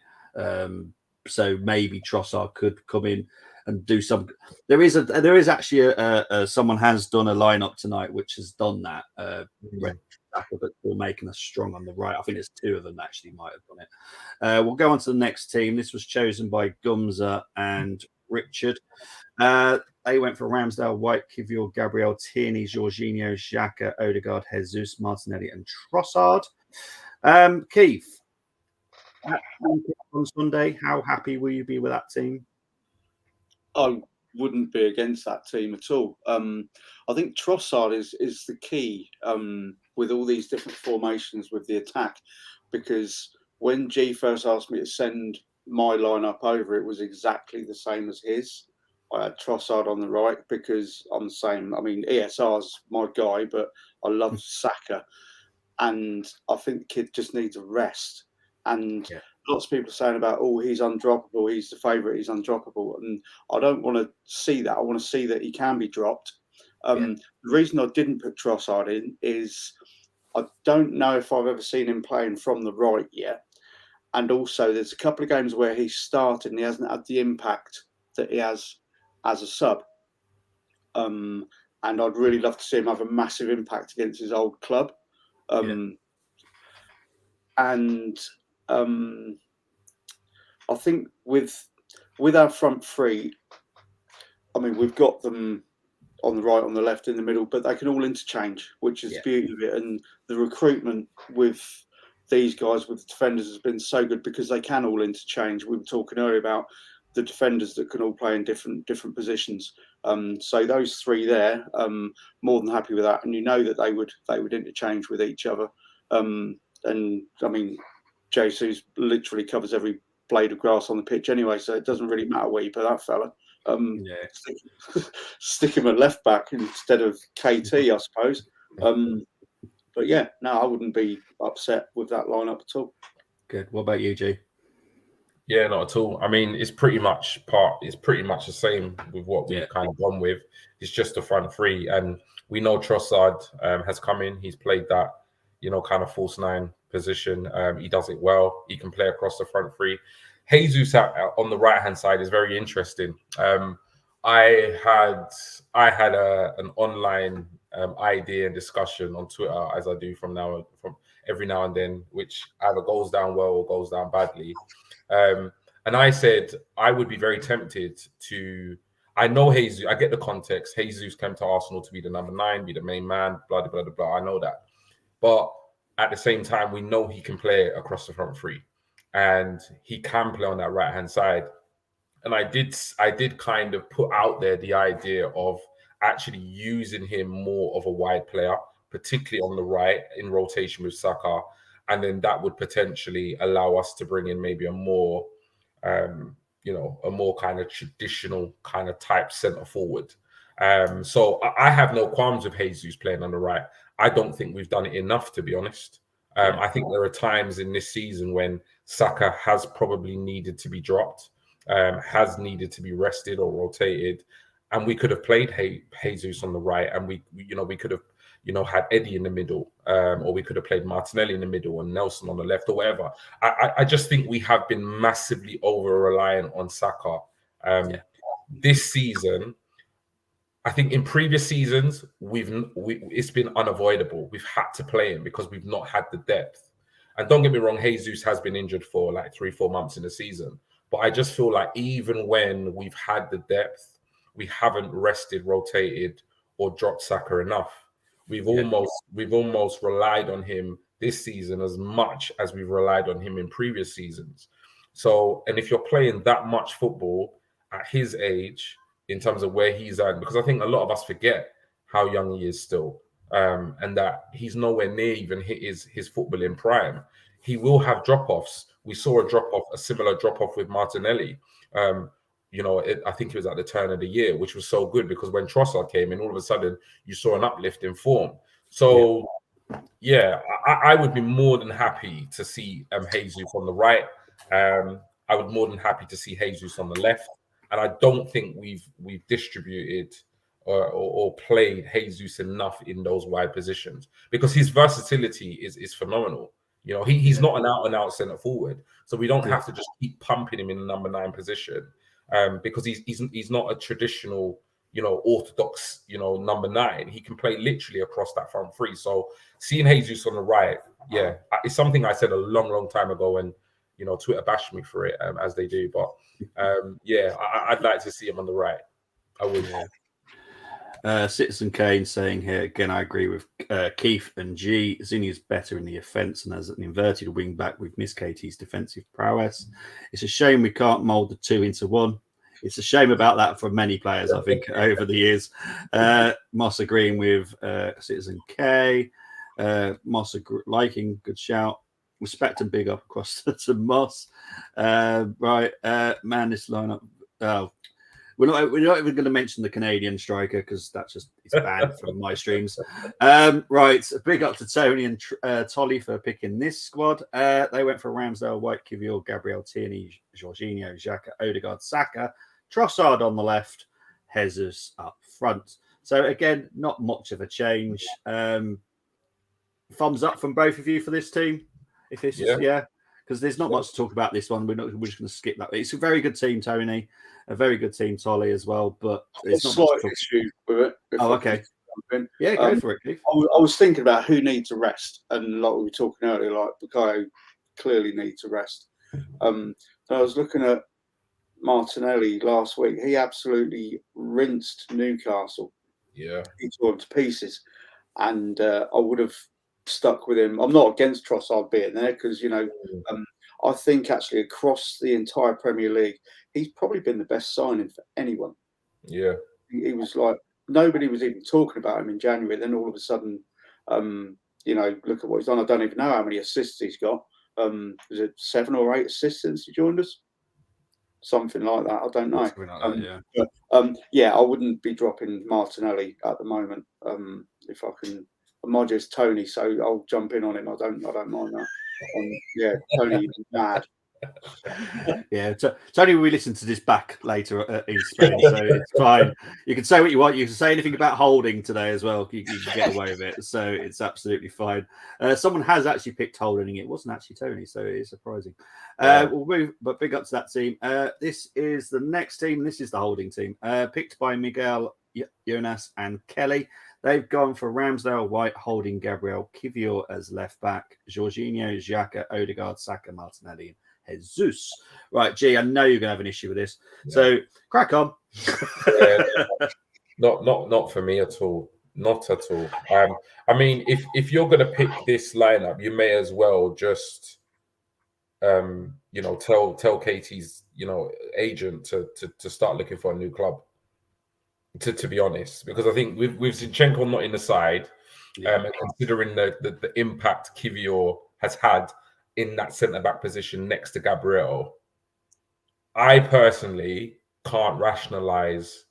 So maybe Trossard could come in and do some. There is actually someone has done a lineup tonight which has done that. But we're making us strong on the right. I think there's 2 of them actually might have done it. We'll go on to the next team. This was chosen by Gumza and Richard. They went for Ramsdale, White, Kivior, Gabriel, Tierney, Jorginho, Xhaka, Odegaard, Jesus, Martinelli, and Trossard. Keith, on Sunday, how happy will you be with that team? I wouldn't be against that team at all. I think Trossard is the key with all these different formations with the attack, because when G first asked me to send my lineup over, it was exactly the same as his. I had Trossard on the right because I'm the same. I mean, ESR's my guy, but I love Saka, and I think the kid just needs a rest. And lots of people are saying about, he's undroppable, he's the favourite, he's undroppable. And I don't want to see that. I want to see that he can be dropped. The reason I didn't put Trossard in is I don't know if I've ever seen him playing from the right yet. And also there's a couple of games where he's started and he hasn't had the impact that he has as a sub. And I'd really love to see him have a massive impact against his old club. And I think with our front three, I mean, we've got them on the right, on the left, in the middle, but they can all interchange, which is the beauty of it. And the recruitment with these guys, with the defenders, has been so good because they can all interchange. We were talking earlier about the defenders that can all play in different positions. So those three there, more than happy with that. And you know that they would interchange with each other. And I mean, Jesus literally covers every blade of grass on the pitch anyway, so it doesn't really matter where you put that fella. Stick him at left back instead of KT, I suppose. But yeah, no, I wouldn't be upset with that lineup at all. Good. What about you, G? Yeah, not at all. I mean, it's pretty much the same with what we've kind of gone with. It's just the front three, and we know Trossard has come in. He's played that, kind of false nine position. He does it well. He can play across the front three. Jesus on the right hand side is very interesting. I had an online idea and discussion on Twitter, as I do from every now and then, which either goes down well or goes down badly. And I said I would be very tempted to. I know Jesus. I get the context. Jesus came to Arsenal to be the number 9, be the main man. Blah blah blah blah. I know that, but at the same time, we know he can play across the front three, and he can play on that right hand side. And I did kind of put out there the idea of actually using him more of a wide player, particularly on the right in rotation with Saka, and then that would potentially allow us to bring in maybe a more, a more kind of traditional kind of type centre forward. So I have no qualms with Jesus playing on the right. I don't think we've done it enough, to be honest. I think there are times in this season when Saka has probably needed to be dropped, has needed to be rested or rotated, and we could have played Jesus on the right, and we could have had Eddie in the middle, or we could have played Martinelli in the middle and Nelson on the left or whatever. I just think we have been massively over reliant on Saka. This season, I think in previous seasons it's been unavoidable. We've had to play him because we've not had the depth. And don't get me wrong, Jesus has been injured for like 3-4 months in the season. But I just feel like even when we've had the depth, we haven't rested, rotated, or dropped Saka enough. We've almost relied on him this season as much as we've relied on him in previous seasons. So, and if you're playing that much football at his age, in terms of where he's at, because I think a lot of us forget how young he is still, and that he's nowhere near even hit his footballing prime. He will have drop-offs. We saw a similar drop-off with Martinelli. I think it was at the turn of the year, which was so good because when Trossard came in, all of a sudden you saw an uplift in form. So, I would be more than happy to see Jesus on the right. I would more than happy to see Jesus on the left. And I don't think we've distributed or played Jesus enough in those wide positions because his versatility is phenomenal. He's not an out-and-out centre forward, so we don't have to just keep pumping him in the number 9 position because he's not a traditional, orthodox, number 9. He can play literally across that front three. So seeing Jesus on the right, it's something I said a long, long time ago, and Twitter bashed me for it as they do. But I'd like to see him on the right. I would. Citizen Kane saying here again, I agree with Keith and G. Zinni's better in the offence, and as an inverted wing back, we've missed KT's defensive prowess. It's a shame we can't mould the two into one. It's a shame about that for many players, I think, over the years. Moss agreeing with Citizen K. Moss liking, good shout. Respect and big up across to Moss. Man, this lineup. Oh, we're not even going to mention the Canadian striker because it's banned from my streams. Right, big up to Tony and Tolly for picking this squad. They went for Ramsdale, White, Kivior, Gabriel, Tierney, Jorginho, Xhaka, Odegaard, Saka, Trossard on the left, Jesus up front. So again, not much of a change. Thumbs up from both of you for this team. If it's because there's not much to talk about this one. We're just going to skip that. It's a very good team, Tony. A very good team, Tolly, as well. But it's not a slight issue with it. Oh, okay. Yeah, go for it, Keith. I was thinking about who needs a rest, and like we were talking earlier, like Bukayo clearly needs a rest. So I was looking at Martinelli last week. He absolutely rinsed Newcastle. Yeah, he tore him to pieces, and I would have stuck with him. I'm not against Trossard being there because I think actually across the entire Premier League, he's probably been the best signing for anyone. Yeah, he was like nobody was even talking about him in January. Then all of a sudden, look at what he's done. I don't even know how many assists he's got. Was it 7 or 8 assists since he joined us? Something like that. I don't know. Something like that, yeah. But I wouldn't be dropping Martinelli at the moment. If I can, mind you, it's Tony, so I'll jump in on him. I don't mind that. Tony is mad. Yeah, Tony will listen to this back later in Spain, so it's fine. You can say what you want. You can say anything about Holding today as well. You can get away with it, so it's absolutely fine. Someone has actually picked Holding. It wasn't actually Tony, so it is surprising. We'll move, but big up to that team. This is the next team. This is the Holding team, picked by Miguel, Jonas, and Kelly. They've gone for Ramsdale, White, Holding, Gabriel, Kivior as left back, Jorginho, Xhaka, Odegaard, Saka, Martinelli, Jesus. Right, G, I know you're going to have an issue with this. Yeah. So, crack on. Not for me at all. Not at all. I mean, if you're going to pick this lineup, you may as well just, tell Katie's, agent to start looking for a new club. To be honest, because I think with Zinchenko not in the side, and considering the impact Kivior has had in that centre-back position next to Gabriel, I personally can't rationalise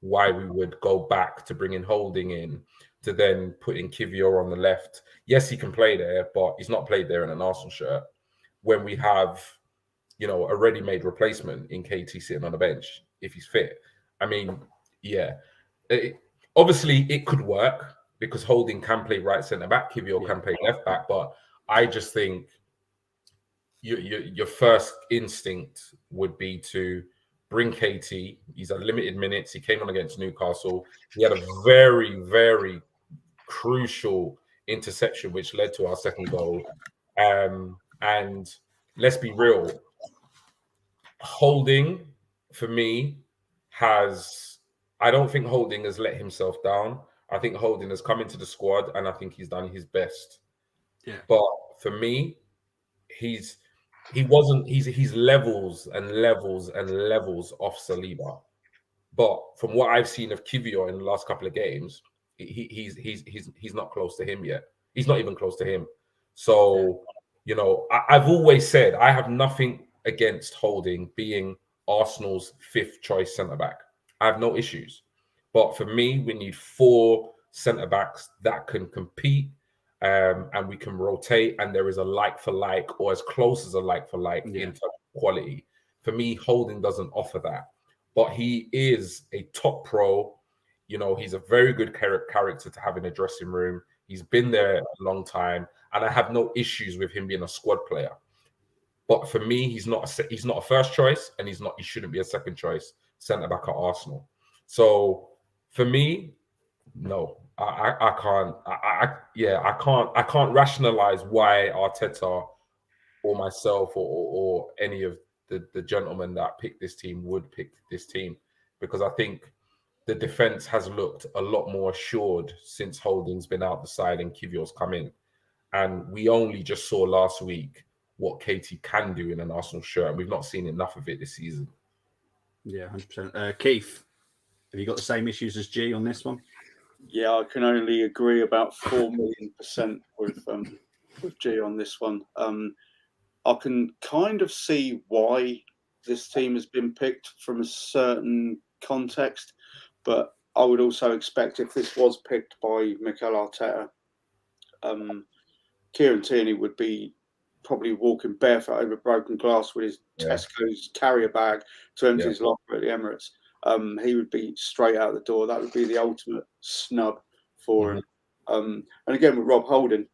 why we would go back to bringing Holding in to then putting Kivior on the left. Yes, he can play there, but he's not played there in an Arsenal shirt when we have, a ready-made replacement in KT sitting on the bench if he's fit. I mean, obviously it could work because Holding can play right centre-back, Kivior can play left-back, but I just think your first instinct would be to bring KT. He's had limited minutes. He came on against Newcastle. He had a very, very crucial interception, which led to our second goal. And let's be real, Holding, for me, I don't think Holding has let himself down. I think Holding has come into the squad, and I think he's done his best. Yeah. But for me, he's levels and levels and levels off Saliba. But from what I've seen of Kivior in the last couple of games, he's not close to him yet. He's not even close to him. So, I've always said I have nothing against Holding being Arsenal's 5th choice centre-back. I have no issues. But for me, we need 4 centre-backs that can compete, and we can rotate, and there is a like-for-like or as close as a like-for-like in terms of quality. For me, Holding doesn't offer that. But he is a top pro. He's a very good character to have in a dressing room. He's been there a long time, and I have no issues with him being a squad player. But for me, he's not a first choice, and he shouldn't be a second choice centre-back at Arsenal. So for me, no, I can't rationalise why Arteta or myself or any of the gentlemen that picked this team would pick this team, because I think the defence has looked a lot more assured since Holding's been out the side and Kivior's come in. And we only just saw last week what KT can do in an Arsenal shirt, and we've not seen enough of it this season. Yeah, 100%. Keith, have you got the same issues as G on this one? Yeah, I can only agree about 4,000,000% with G on this one. I can kind of see why this team has been picked from a certain context, but I would also expect if this was picked by Mikel Arteta, Kieran Tierney would be probably walking barefoot over broken glass with his Tesco's carrier bag to empty his locker at the Emirates. He would be straight out the door. That would be the ultimate snub for him. And again, with Rob Holding,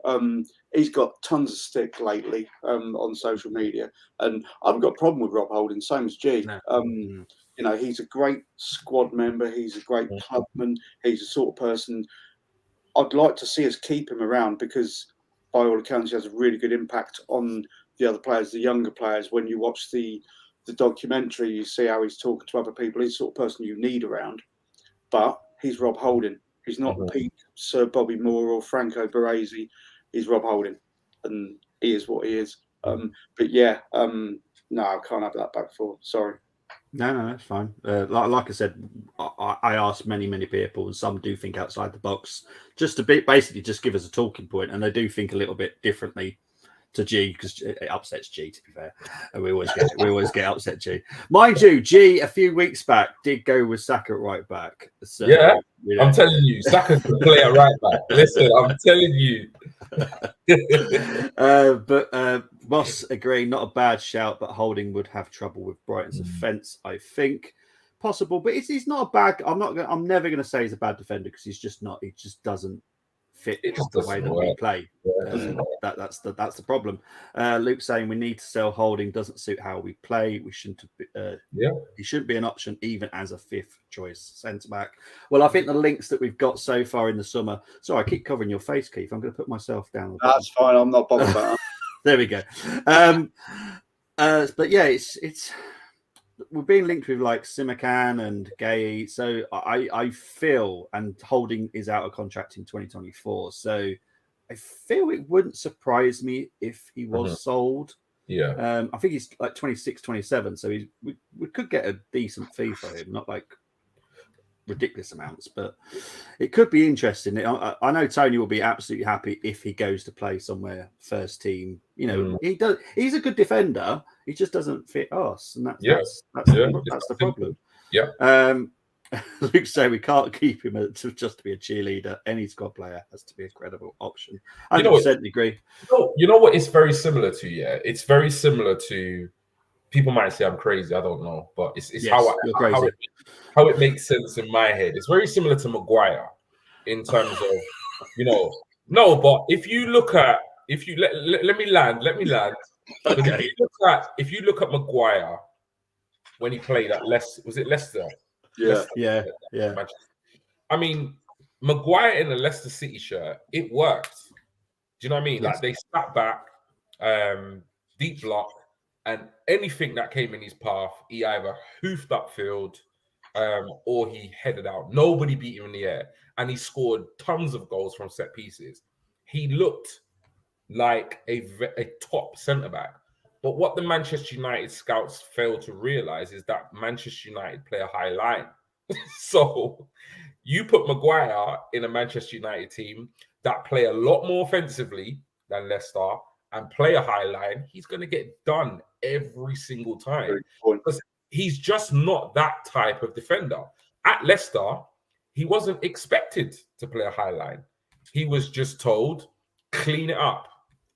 he's got tons of stick lately on social media, and I haven't got a problem with Rob Holding, same as G. No. He's a great squad member. He's a great clubman. He's the sort of person I'd like to see us keep him around because, by all accounts, he has a really good impact on the other players, the younger players. When you watch the documentary, you see how he's talking to other people. He's the sort of person you need around. But he's Rob Holding. He's not the peak Sir Bobby Moore or Franco Baresi. He's Rob Holding, and he is what he is. But yeah, no, I can't have that back four. Sorry. No, that's fine. Like I said, I asked many people, and some do think outside the box, just to basically just give us a talking point, and they do think a little bit differently to G because it upsets G. To be fair, and we always get upset G. Mind you, G a few weeks back did go with Saka at right back. So, yeah, I'm telling you, Saka's the player right back. Listen, I'm telling you. But Moss agreeing, not a bad shout, but Holding would have trouble with Brighton's offence. I think possible, but he's not a bad. I'm never going to say he's a bad defender because he's just not. He just doesn't fit the way that we play. That's the problem. Luke saying we need to sell Holding, doesn't suit how we play. We shouldn't. He shouldn't be an option even as a fifth choice centre back. Well, I think the links that we've got so far in the summer. Sorry, I keep covering your face, Keith. I'm going to put myself down. That's fine. I'm not bothered about that. There we go. But yeah, it's we're being linked with like Simakan and Gay. So I feel, and Holding is out of contract in 2024. So I feel it wouldn't surprise me if he was sold. Yeah. I think he's like 26, 27. So we could get a decent fee for him, not like ridiculous amounts, but it could be interesting. I know Tony will be absolutely happy if he goes to play somewhere first team. You know, he's a good defender. He just doesn't fit us, and that's the problem. Yeah. Luke say we can't keep him just to be a cheerleader. Any squad player has to be a credible option. I 100% agree. You know what it's very similar to? Yeah, it's very similar to. People might say I'm crazy. I don't know, but it's yes, how it makes sense in my head. It's very similar to Maguire in terms of, you know, no, but if you look at let me land. Okay. If you look at Maguire when he played at Leicester, was it Leicester? Yeah. I mean, Maguire in the Leicester City shirt, it worked. Do you know what I mean? Yes. Like they sat back, deep block. And anything that came in his path, he either hoofed upfield or he headed out. Nobody beat him in the air. And he scored tons of goals from set pieces. He looked like a top centre-back. But what the Manchester United scouts failed to realise is that Manchester United play a high line. So you put Maguire in a Manchester United team that play a lot more offensively than Leicester and play a high line, he's going to get done every single time because he's just not that type of defender. At Leicester, he wasn't expected to play a high line. He was just told, clean it up.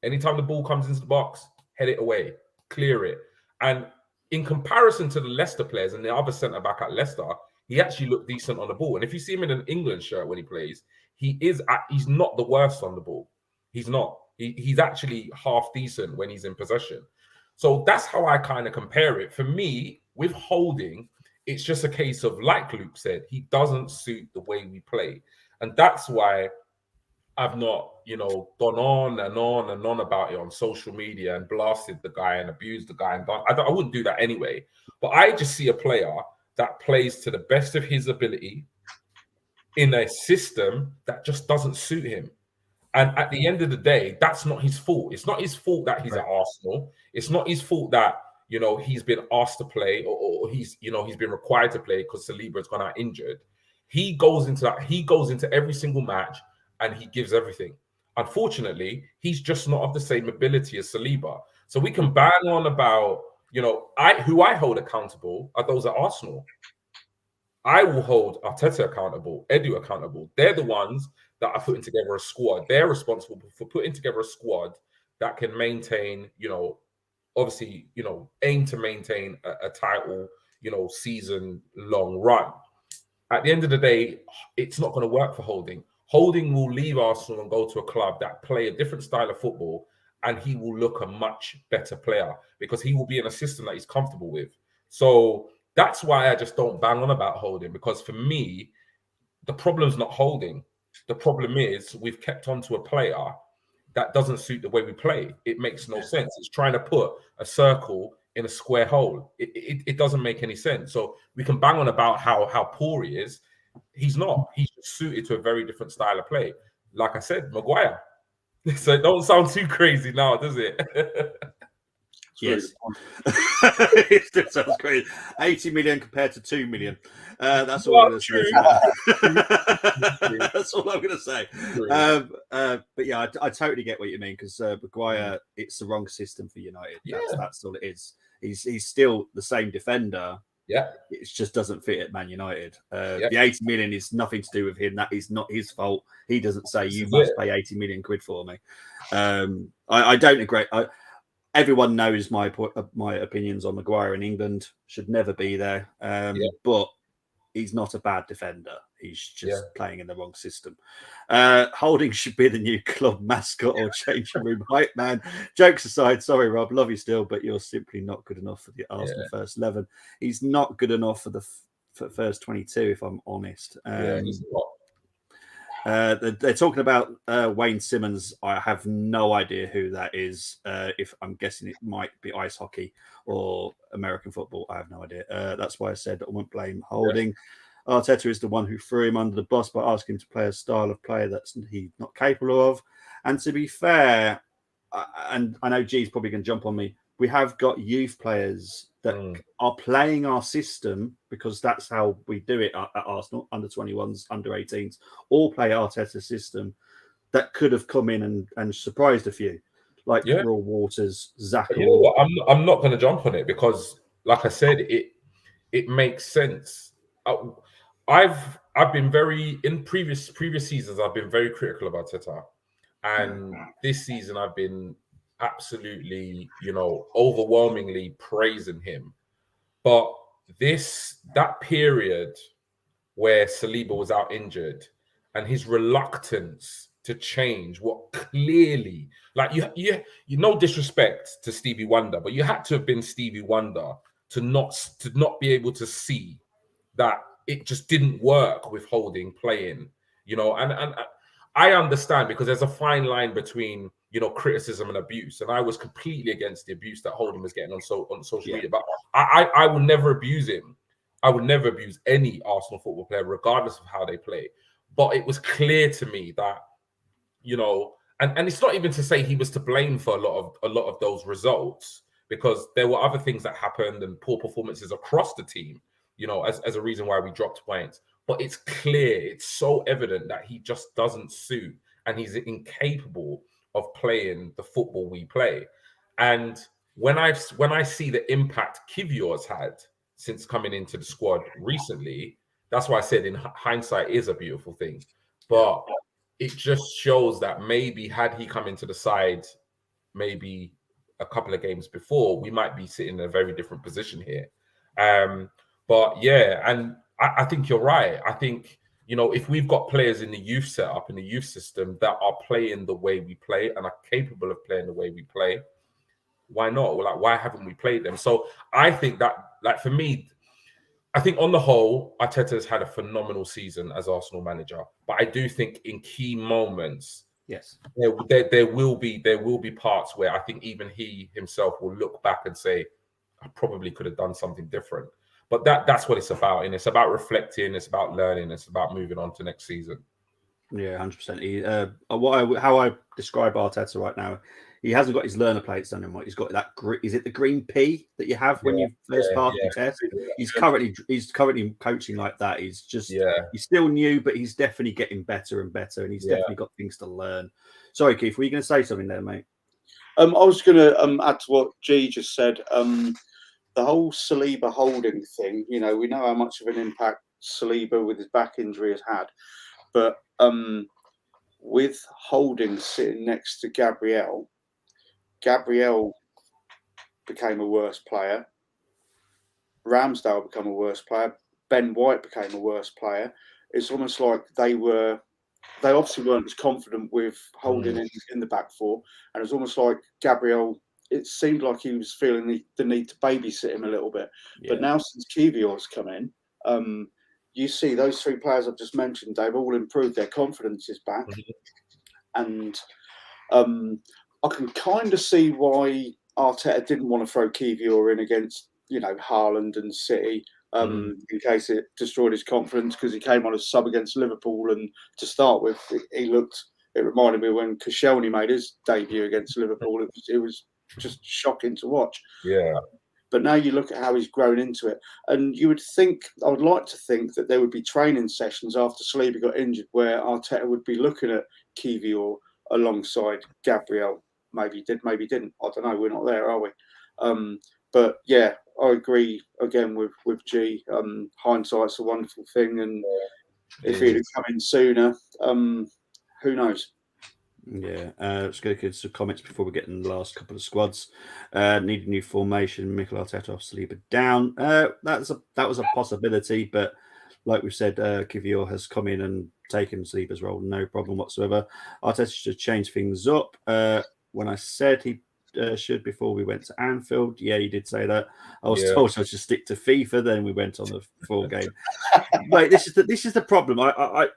Anytime the ball comes into the box, head it away, clear it. And in comparison to the Leicester players and the other centre-back at Leicester, he actually looked decent on the ball. And if you see him in an England shirt when he plays, he's not the worst on the ball. He's not. He's actually half decent when he's in possession. So that's how I kind of compare it. For me, with Holding, it's just a case of, like Luke said, he doesn't suit the way we play. And that's why I've not, gone on and on and on about it on social media and blasted the guy and abused the guy. And I wouldn't do that anyway. But I just see a player that plays to the best of his ability in a system that just doesn't suit him. And at the end of the day, that's not his fault. It's not his fault that he's at Arsenal. It's not his fault that, he's been asked to play or he's been required to play because Saliba's gone out injured. He goes into every single match and he gives everything. Unfortunately, he's just not of the same ability as Saliba. So we can bang on about, who I hold accountable are those at Arsenal. I will hold Arteta accountable, Edu accountable. They're the ones that are putting together a squad. They're responsible for putting together a squad that can maintain, obviously, aim to maintain a title, season-long run. At the end of the day, it's not going to work for Holding. Holding will leave Arsenal and go to a club that play a different style of football, and he will look a much better player because he will be in a system that he's comfortable with. So that's why I just don't bang on about Holding, because for me, the problem's not Holding. the problem is we've kept on to a player that doesn't suit the way we play. It makes no sense. It's trying to put a circle in a square hole. It doesn't make any sense. So we can bang on about how poor he is. He's not. He's just suited to a very different style of play. Like I said, Maguire. So it don't sound too crazy now, does it? Yes. It still sounds crazy. 80 million compared to 2 million. That's all I'm going to say. That's all I'm going to say. But yeah, I totally get what you mean, because Maguire, it's the wrong system for United. That's all it is. He's still the same defender. Yeah. It just doesn't fit at Man United. The 80 million is nothing to do with him. That is not his fault. He doesn't say you must pay 80 million quid for me. I don't agree. Everyone knows my opinions on Maguire in England. Should never be there. But he's not a bad defender. He's just playing in the wrong system. Holding should be the new club mascot or changing room hype man. Jokes aside, sorry, Rob, love you still, but you're simply not good enough for the Arsenal first 11. He's not good enough for the first 22, if I'm honest. He's not. They're talking about Wayne Simmons. I have no idea who that is. If I'm guessing it might be ice hockey or American football. I have no idea. That's why I said I won't blame Holding. Yeah. Arteta is the one who threw him under the bus by asking him to play a style of play that's he's not capable of. And to be fair, and I know G's probably going to jump on me, we have got youth players that are playing our system, because that's how we do it at Arsenal, under 21s, under 18s, all play Arteta's system, that could have come in and surprised a few, like Will Waters, Zach. You know what? I'm not going to jump on it, because, like I said, it makes sense. I've been very, in previous seasons, I've been very critical of Arteta, and this season I've been absolutely, overwhelmingly praising him. But that period where Saliba was out injured, and his reluctance to change what clearly, like you no disrespect to Stevie Wonder, but you had to have been Stevie Wonder to not be able to see that it just didn't work with Holding playing, and I understand, because there's a fine line between, criticism and abuse. And I was completely against the abuse that Holding was getting on social media. But I will never abuse him. I would never abuse any Arsenal football player, regardless of how they play. But it was clear to me that, and it's not even to say he was to blame for a lot of those results, because there were other things that happened and poor performances across the team, as a reason why we dropped points. But it's clear, it's so evident that he just doesn't suit, and he's incapable of playing the football we play. And when I see the impact Kivior's had since coming into the squad recently, that's why I said in hindsight is a beautiful thing. But it just shows that maybe had he come into the side maybe a couple of games before, we might be sitting in a very different position here. But yeah, and I think you're right. I think, if we've got players in the youth setup, in the youth system, that are playing the way we play and are capable of playing the way we play, why not? Well, why haven't we played them? So I think that, for me, I think on the whole, Arteta has had a phenomenal season as Arsenal manager. But I do think in key moments, there will be parts where I think even he himself will look back and say, I probably could have done something different. But that's what it's about, and it's about reflecting, it's about learning, it's about moving on to next season. Yeah, 100%. How I describe Arteta right now, he hasn't got his learner plates on him. He's got that. Is it the green P that you have when you first pass the test? He's currently coaching like that. He's just he's still new, but he's definitely getting better and better, and he's definitely got things to learn. Sorry, Keith, were you going to say something there, mate? I was going to add to what G just said. The whole Saliba Holding thing, we know how much of an impact Saliba with his back injury has had. But with Holding sitting next to Gabriel became a worse player. Ramsdale became a worse player. Ben White became a worse player. It's almost like they obviously weren't as confident with Holding in the back four. And it's almost like Gabriel, it seemed like he was feeling the need to babysit him a little bit. Yeah. But now since Kivior's come in, you see those three players I've just mentioned, they've all improved. Their confidence is back. And I can kind of see why Arteta didn't want to throw Kiwior in against, Haaland and City in case it destroyed his confidence, because he came on as sub against Liverpool. And to start with, it reminded me when Koscielny made his debut against Liverpool. It was just shocking to watch. Yeah. But now you look at how he's grown into it. And I would like to think that there would be training sessions after Saliba got injured where Arteta would be looking at Kiwior alongside Gabriel. Maybe did, maybe didn't. I don't know. We're not there, are we? But yeah, I agree again with G. Hindsight's a wonderful thing. And if he'd have come in sooner, who knows? Yeah, let's go to some comments before we get in the last couple of squads. Need a new formation. Mikel Arteta off, Saliba down. That was a possibility, but like we've said, Kiwior has come in and taken Saliba's role, no problem whatsoever. Arteta should change things up. When I said he should before we went to Anfield, yeah, he did say that. I was told I should stick to FIFA. Then we went on the full game. Wait, this is the problem. I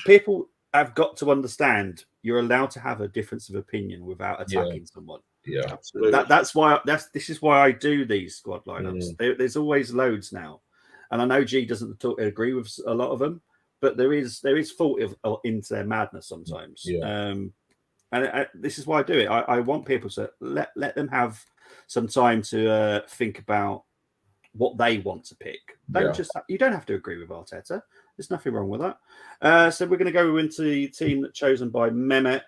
people have got to understand you're allowed to have a difference of opinion without attacking someone. Yeah, absolutely. This is why I do these squad lineups. There's always loads now, and I know G doesn't agree with a lot of them, but there is fault into their madness sometimes. Yeah. And this is why I do it. I want people to let them have some time to think about what they want to pick. You don't have to agree with Arteta. There's nothing wrong with that. So we're going to go into the team that's chosen by Mehmet.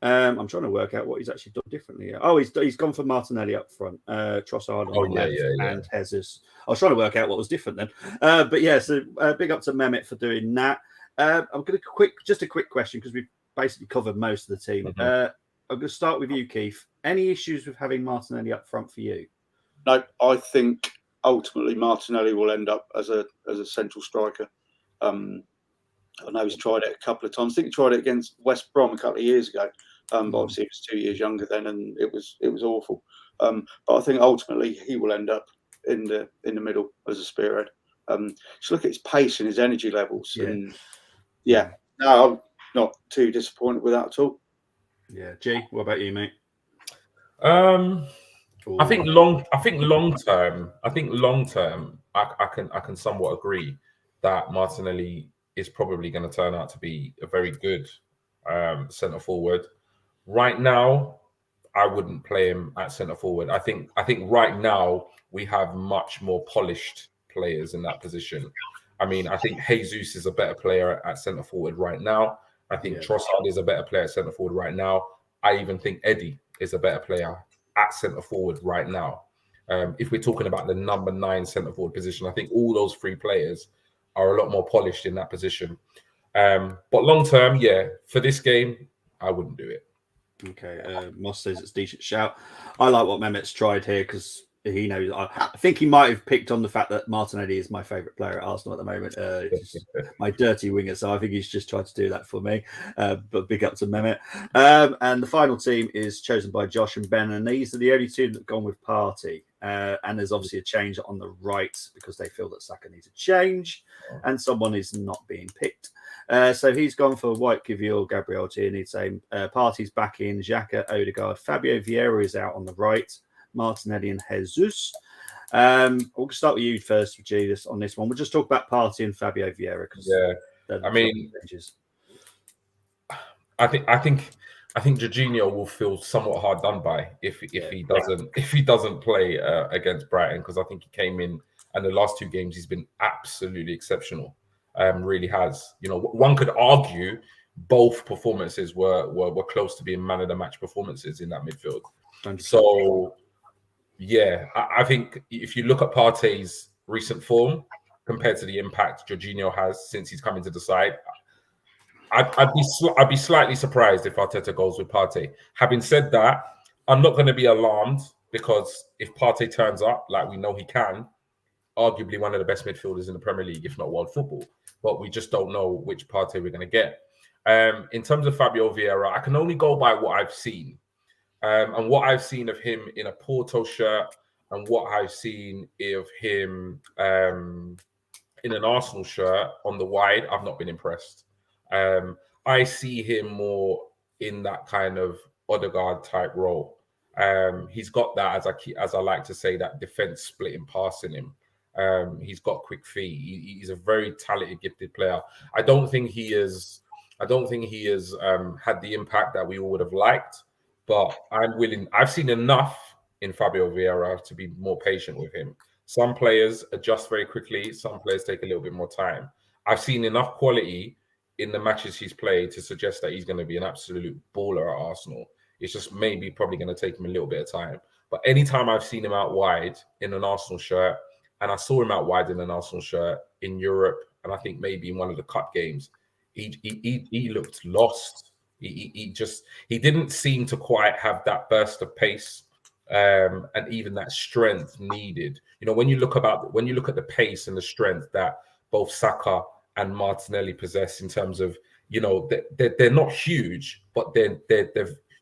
I'm trying to work out what he's actually done differently. Oh, he's gone for Martinelli up front, Trossard on left, and Jesus. I was trying to work out what was different then. But yeah, so big up to Mehmet for doing that. I'm going to just a quick question because we've basically covered most of the team. I'm going to start with you, Keith. Any issues with having Martinelli up front for you? No, I think ultimately Martinelli will end up as a central striker. I know he's tried it a couple of times. I think he tried it against West Brom a couple of years ago. But obviously he was 2 years younger then, and it was awful. But I think ultimately he will end up in the middle as a spearhead. Just look at his pace and his energy levels. Yeah. And no, I'm not too disappointed with that at all. Yeah, G, what about you, mate? I think long term, I can somewhat agree that Martinelli is probably going to turn out to be a very good centre forward. Right now, I wouldn't play him at centre forward. I think right now we have much more polished players in that position. I mean, I think Jesus is a better player at centre forward right now. I think Trossard is a better player at centre forward right now. I even think Eddie is a better player at centre forward right now. If we're talking about the number 9 centre forward position, I think all those 3 players are a lot more polished in that position. But long term, for this game, I wouldn't do it. Okay, Moss says it's a decent shout. I like what Mehmet's tried here because he knows. I think he might have picked on the fact that Martinelli is my favourite player at Arsenal at the moment. My dirty winger, so I think he's just tried to do that for me. But big up to Mehmet. And the final team is chosen by Josh and Ben, and these are the only two that have gone with Partey. And there's obviously a change on the right because they feel that Saka needs a change, and someone is not being picked. So he's gone for White, Kiwior, Gabriel Tierney. Saying Partey's back in, Xhaka, Odegaard, Fabio Vieira is out on the right, Martinelli and Jesus. We'll start with you first, G, on this one. We'll just talk about Partey and Fabio Vieira because I mean, I think Jorginho will feel somewhat hard done by if he doesn't play against Brighton, because I think he came in and the last 2 games he's been absolutely exceptional. Really has. You know, one could argue both performances were close to being man of the match performances in that midfield. So I think if you look at Partey's recent form compared to the impact Jorginho has since he's come into the side, I'd be slightly surprised if Arteta goes with Partey. Having said that, I'm not going to be alarmed, because if Partey turns up like we know he can, arguably one of the best midfielders in the Premier League, if not world football, but we just don't know which Partey we're going to get. In terms of Fabio Vieira, I can only go by what I've seen. And what I've seen of him in a Porto shirt, and what I've seen of him in an Arsenal shirt on the wide, I've not been impressed. I see him more in that kind of Odegaard type role. He's got that, as I like to say, that defense splitting pass in him. He's got quick feet. He's a very talented, gifted player. I don't think he has had the impact that we all would have liked, but I'm willing. I've seen enough in Fabio Vieira to be more patient with him. Some players adjust very quickly. Some players take a little bit more time. I've seen enough quality in the matches he's played to suggest that he's going to be an absolute baller at Arsenal. It's just probably going to take him a little bit of time. But anytime I've seen him out wide in an Arsenal shirt, and I saw him out wide in an Arsenal shirt in Europe, and I think maybe in one of the cup games, he looked lost. He didn't seem to quite have that burst of pace, and even that strength needed. When you look at the pace and the strength that both Saka and Martinelli possess in terms of, they're not huge, but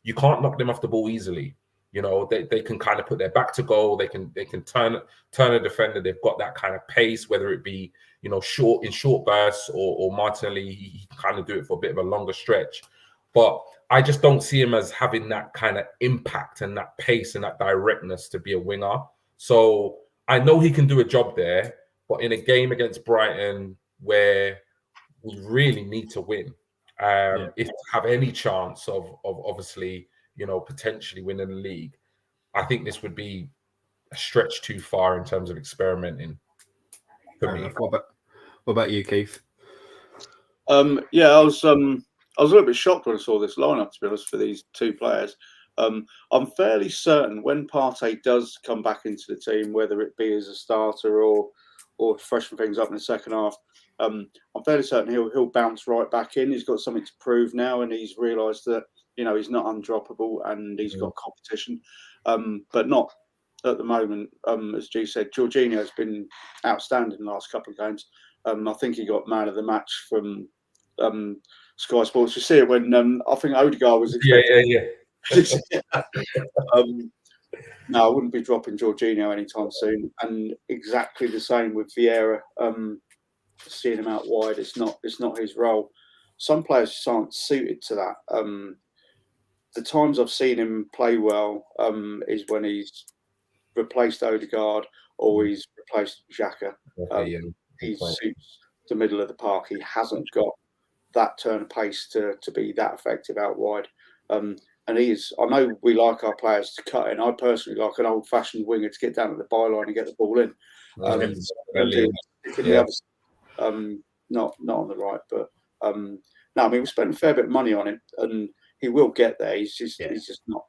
you can't knock them off the ball easily. They can kind of put their back to goal. They can turn a defender. They've got that kind of pace, whether it be short bursts or Martinelli, he can kind of do it for a bit of a longer stretch. But I just don't see him as having that kind of impact and that pace and that directness to be a winger. So I know he can do a job there, but in a game against Brighton where we really need to win, if to have any chance of obviously, potentially winning the league, I think this would be a stretch too far in terms of experimenting for me. What about you, Keith? I was a little bit shocked when I saw this lineup, to be honest, for these two players. I'm fairly certain when Partey does come back into the team, whether it be as a starter or freshen things up in the second half, I'm fairly certain he'll bounce right back in. He's got something to prove now, and he's realised that he's not undroppable and he's got competition, but not at the moment. As G said, Jorginho has been outstanding the last couple of games. I think he got man of the match from Sky Sports. You see it when I think Odegaard was expecting. Yeah. No, I wouldn't be dropping Jorginho anytime soon. And exactly the same with Vieira. Seeing him out wide, it's not his role. Some players just aren't suited to that. The times I've seen him play well is when he's replaced Odegaard or he's replaced Xhaka. He suits the middle of the park. He hasn't got that turn of pace to be that effective out wide. And he is. I know we like our players to cut in. I personally like an old-fashioned winger to get down to the byline and get the ball in. Not on the right, but no. I mean, we spent a fair bit of money on him, and he will get there. He's just not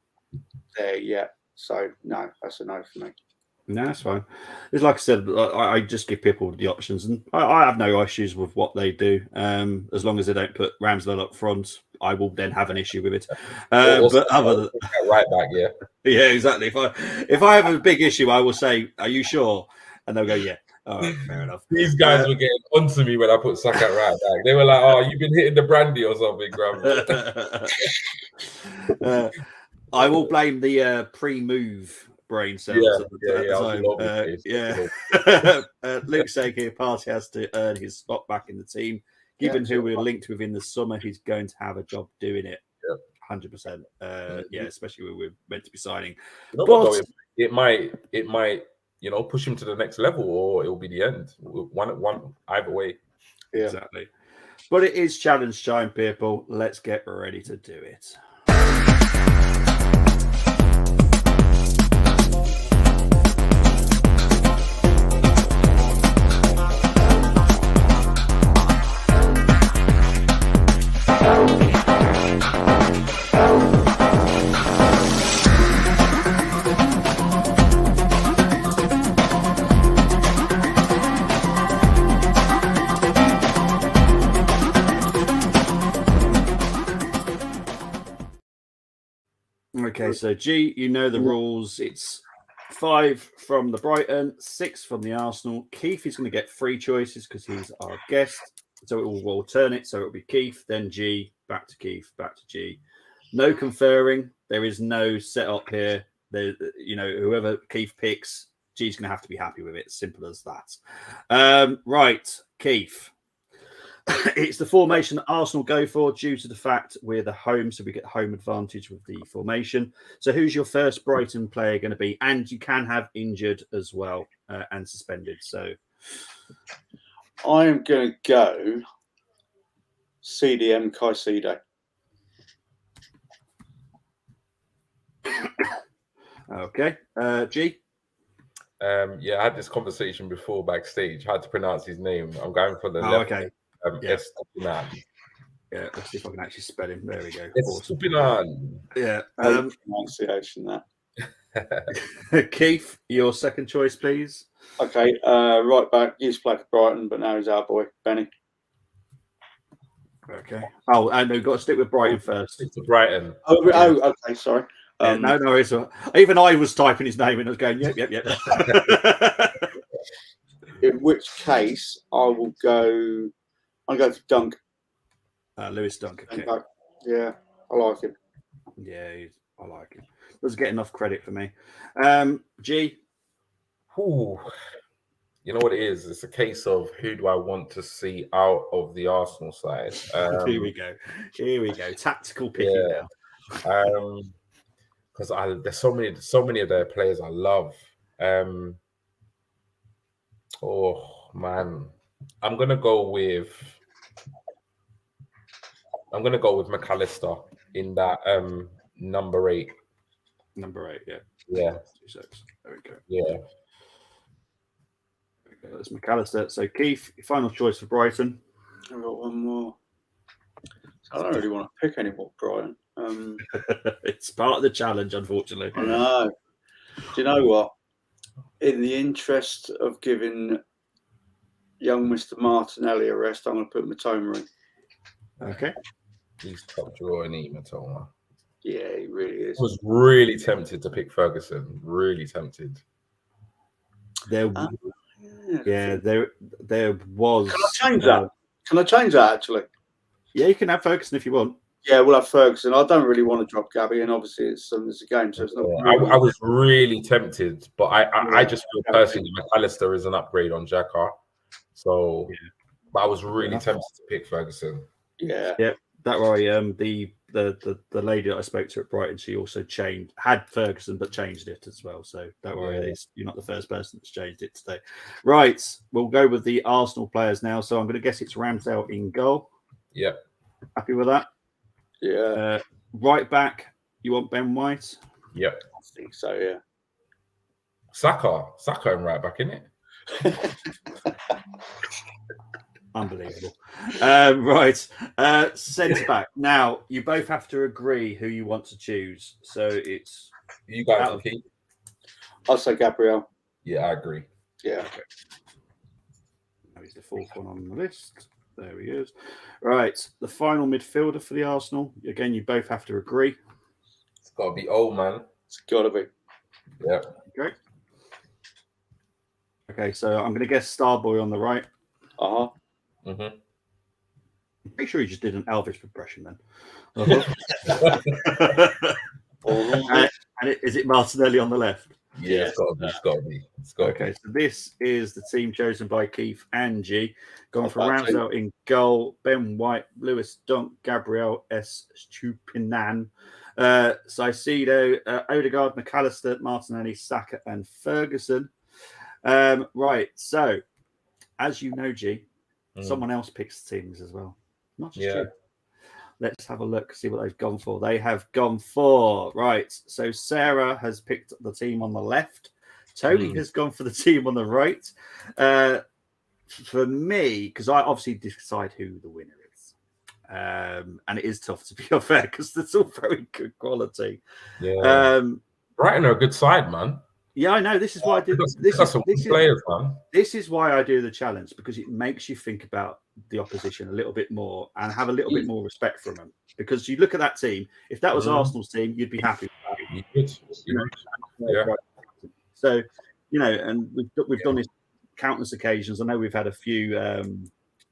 there yet. So no, that's a no for me. No, that's fine. It's like I said, I just give people the options, and I have no issues with what they do. As long as they don't put Ramsdale up front, I will then have an issue with it. But other than right back, yeah, exactly. If I have a big issue, I will say, "Are you sure?" And they'll go, "Yeah." All right, fair enough. These guys were getting onto me when I put Saka right back. They were like, "Oh, you've been hitting the brandy or something, Graham." I will blame the pre-move brain cells at the time. Luke saying here, Partey has to earn his spot back in the team. Given who we're linked with in the summer, he's going to have a job doing it. 100%. Especially when we're meant to be signing. But it might push him to the next level, or it will be the end. One either way. Yeah. Exactly. But it is challenge time, people. Let's get ready to do it. Okay, so G, you know the rules. It's 5 from the Brighton, 6 from the Arsenal. Keith is going to get 3 choices because he's our guest. So it will alternate. So it'll be Keith, then G, back to Keith, back to G. No conferring. There is no setup here. Whoever Keith picks, G's going to have to be happy with it. Simple as that. Right, Keith. It's the formation that Arsenal go for due to the fact we're the home, so we get home advantage with the formation. So who's your first Brighton player going to be? And you can have injured as well and suspended. So I am going to go CDM Caicedo. Okay. G? Yeah, I had this conversation before backstage. How to pronounce his name? I'm going for the left. Okay. Estupinan. Yeah, let's see if I can actually spell him. There we go. Estupinan. Yeah. Pronunciation that. Keith, your second choice, please. Okay, right back. Used to play for Brighton, but now he's our boy, Benny. Okay. Oh, and we've got to stick with Brighton first. It's Brighton. Oh, okay, sorry. No, it's even I was typing his name and I was going, yep. In which case, I'll go for Dunk. Lewis Dunk. Okay. Yeah, I like him. Yeah, I like him. Doesn't get enough credit for me. G. Ooh. You know what it is? It's a case of who do I want to see out of the Arsenal side. Here we go. Tactical picking now. Because there's so many of their players I love. Oh man, I'm gonna go with McAllister in that number 8. Number 8, yeah. Yeah. 2-6. There we go. Yeah. Okay, that's McAllister. So Keith, your final choice for Brighton. I've got one more. I don't really want to pick any more Brighton. It's part of the challenge, unfortunately. I know. Do you know what? In the interest of giving young Mr. Martinelli a rest, I'm going to put Armoury. Okay. He's top drawer in Matoma. Yeah, he really is. I was really tempted to pick Ferguson. Really tempted. There was. Can I change that? Can I change that, actually? Yeah, you can have Ferguson if you want. Yeah, we'll have Ferguson. I don't really want to drop Gabby, and obviously it's a game, so it's not. I was really tempted, but I just feel personally McAllister is an upgrade on Xhaka. So, but I was really tempted to pick Ferguson. Yeah. That way, the lady that I spoke to at Brighton, she also had Ferguson, but changed it as well. So don't worry, you're not the first person that's changed it today. Right, we'll go with the Arsenal players now. So I'm going to guess it's Ramsdale in goal. Yep. Happy with that? Yeah. Right back, you want Ben White? Yep. I think so, yeah. Saka and right back, isn't it? Unbelievable. Right. Centre back. Now, you both have to agree who you want to choose. So it's... You guys keep. I'll say Gabriel. Yeah, I agree. Yeah. Okay. Now he's the fourth one on the list. There he is. Right. The final midfielder for the Arsenal. Again, you both have to agree. It's got to be old, man. It's got to be. Yeah. Okay. Okay, so I'm going to guess Starboy on the right. Uh-huh. Mm-hmm. I'm pretty sure he just did an Elvis impression then. And is it Martinelli on the left? Yeah, it's got to be. Okay, so this is the team chosen by Keith and G. Gone for Ramsdale in goal, Ben White, Lewis Dunk, Gabriel Estupinan, Caicedo, Odegaard, McAllister, Martinelli, Saka, and Ferguson. Right, so as you know, G, someone else picks teams as well. Not just you. Let's have a look, see what they've gone for. They have gone for, right. So Sarah has picked the team on the left. Tony has gone for the team on the right. For me, because I obviously decide who the winner is. And it is tough to be fair because it's all very good quality. Yeah. Brighton are a good side, man. Yeah, I know. This is why I do this. This is why I do the challenge, because it makes you think about the opposition a little bit more and have a little bit more respect from them. Because you look at that team, if that was Arsenal's team, you'd be happy with that. Yeah. So, and we've done this countless occasions. I know we've had a few.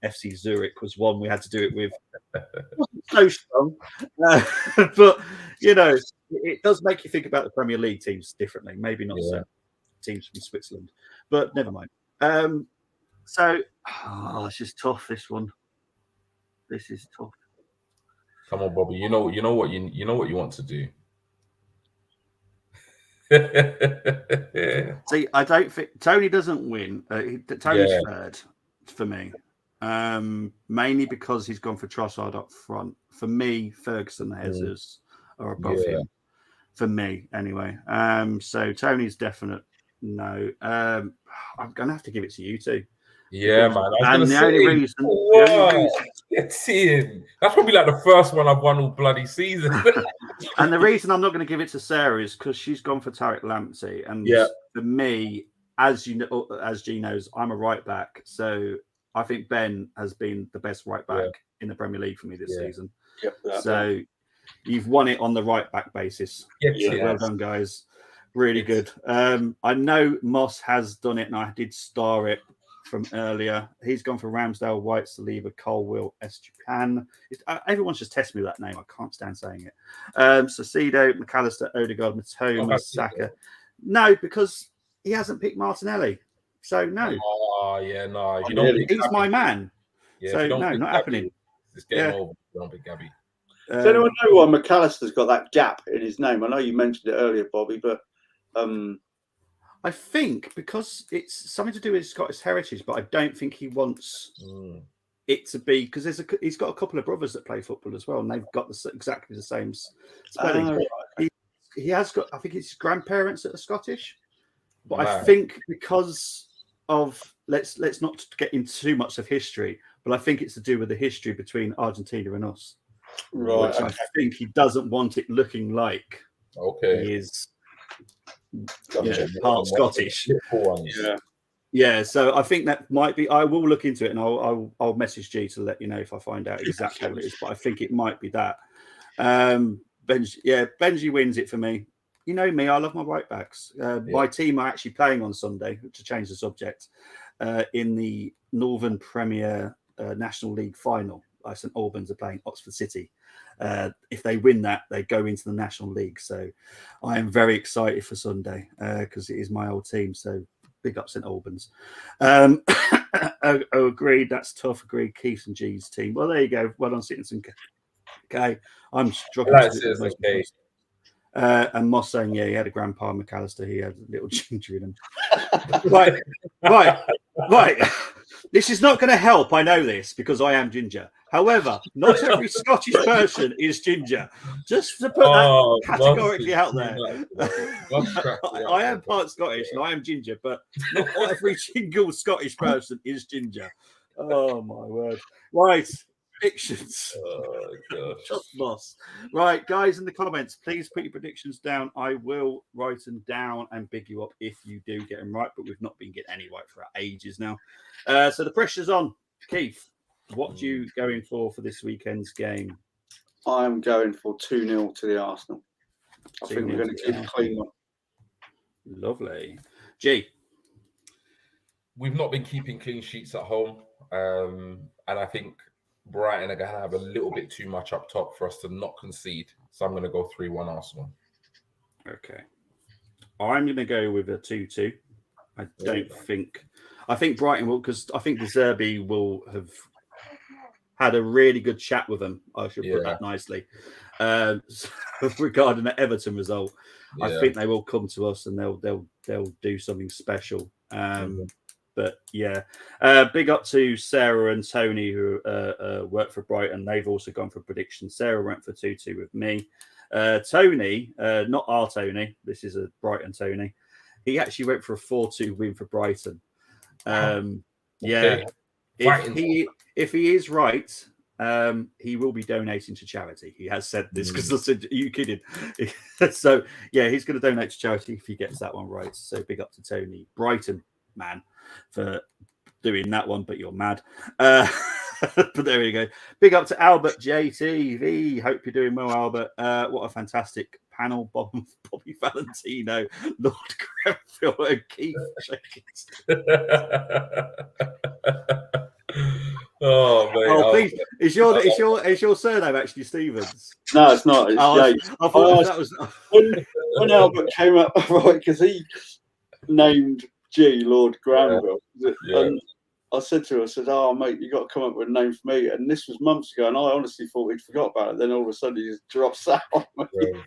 FC Zurich was one we had to do it with. It wasn't so strong, but it does make you think about the Premier League teams differently. Maybe not so. teams from Switzerland, but never mind. So it's just tough. This one. This is tough. Come on, Bobby. You know what you want to do. See, I don't think Tony doesn't win. Tony's third for me, mainly because he's gone for Trossard up front. For me, Ferguson and Jesus are above him. For me, anyway. So Tony's definite no. I'm gonna have to give it to you two. Yeah, man. And the only reason, that's probably like the first one I've won all bloody season. And the reason I'm not going to give it to Sarah is because she's gone for Tariq Lamptey, and for me, as you know, as G knows, I'm a right back, so I think Ben has been the best right back in the Premier League for me this season. So you've won it on the right back basis. So well done, guys. Really good. I know Moss has done it, and I did star it from earlier. He's gone for Ramsdale, White, Saliba, Colwill, Estupiñán. Everyone's just testing me with that name. I can't stand saying it. Saicedo, McAllister, Odegaard, Matoma, Saka. No, because he hasn't picked Martinelli. So no. Oh yeah, no. He's my man. Yeah, so no, not happening. It's game over. Don't pick Gabby. Does anyone know why McAllister's got that gap in his name? I know you mentioned it earlier, Bobby, but I think because it's something to do with Scottish heritage, but I don't think he wants it to be because he's got a couple of brothers that play football as well, and they've got exactly the same spelling. He has got, I think his grandparents that are Scottish, but I think because of let's not get into too much of history, but I think it's to do with the history between Argentina and us. Right. Which I think he doesn't want it looking like he is. Part Scottish. Yeah. So I think that might be. I will look into it, and I'll message G to let you know if I find out exactly what it is. But I think it might be that. Benji wins it for me. You know me, I love my right backs. My team are actually playing on Sunday, to change the subject, in the Northern Premier National League final. St Albans are playing Oxford City. If they win that, they go into the National League. So I am very excited for Sunday because it is my old team. So big up St Albans. Agreed. That's tough. Agreed. Keith's and G's team. Well, there you go. Well done, Citizen. Okay. I'm struggling. And Moss saying, he had a grandpa, McAllister. He had a little ginger in him. Right. This is not going to help. I know this because I am ginger. However, not every Scottish person is ginger. Just to put that categorically out there. I am part Scottish and I am ginger, but not every single Scottish person is ginger. Oh, my word. Right. Predictions. Oh, gosh. Just lost. Right, guys, in the comments, please put your predictions down. I will write them down and big you up if you do get them right, but we've not been getting any right for ages now. So the pressure's on. Keith, what are you going for this weekend's game? I'm going for 2-0 to the Arsenal. I think we're going to keep a clean one. Lovely. G? We've not been keeping clean sheets at home, and I think Brighton are going to have a little bit too much up top for us to not concede. So I'm going to go 3-1 Arsenal. Okay. I'm going to go with a 2-2. I think Brighton will, because I think De Zerbi will have had a really good chat with them. I should put that nicely. Regarding the Everton result, I think they will come to us and they'll do something special. But big up to Sarah and Tony who work for Brighton. They've also gone for predictions. Sarah went for 2-2 with me. Tony, not our Tony, this is a Brighton Tony. He actually went for a 4-2 win for Brighton. If he is right, he will be donating to charity. He has said this because I said, are you kidding? So he's going to donate to charity if he gets that one right. So big up to Tony, Brighton man, for doing that one, but you're mad. But there you go. Big up to Albert JTV. Hope you're doing well, Albert. What a fantastic panel. Bobby Valentino, Lord Grenfell, and Keith Jenkins. Oh, mate. Oh, please. Is your surname actually Stevens? No, it's not. It's Yates. I thought that was when Albert came up, right, because named G, Lord Granville. Yeah. And I said to her, I said, "Oh, mate, you got to come up with a name for me." And this was months ago, and I honestly thought he'd forgot about it. Then all of a sudden, he just drops that on me. Yeah.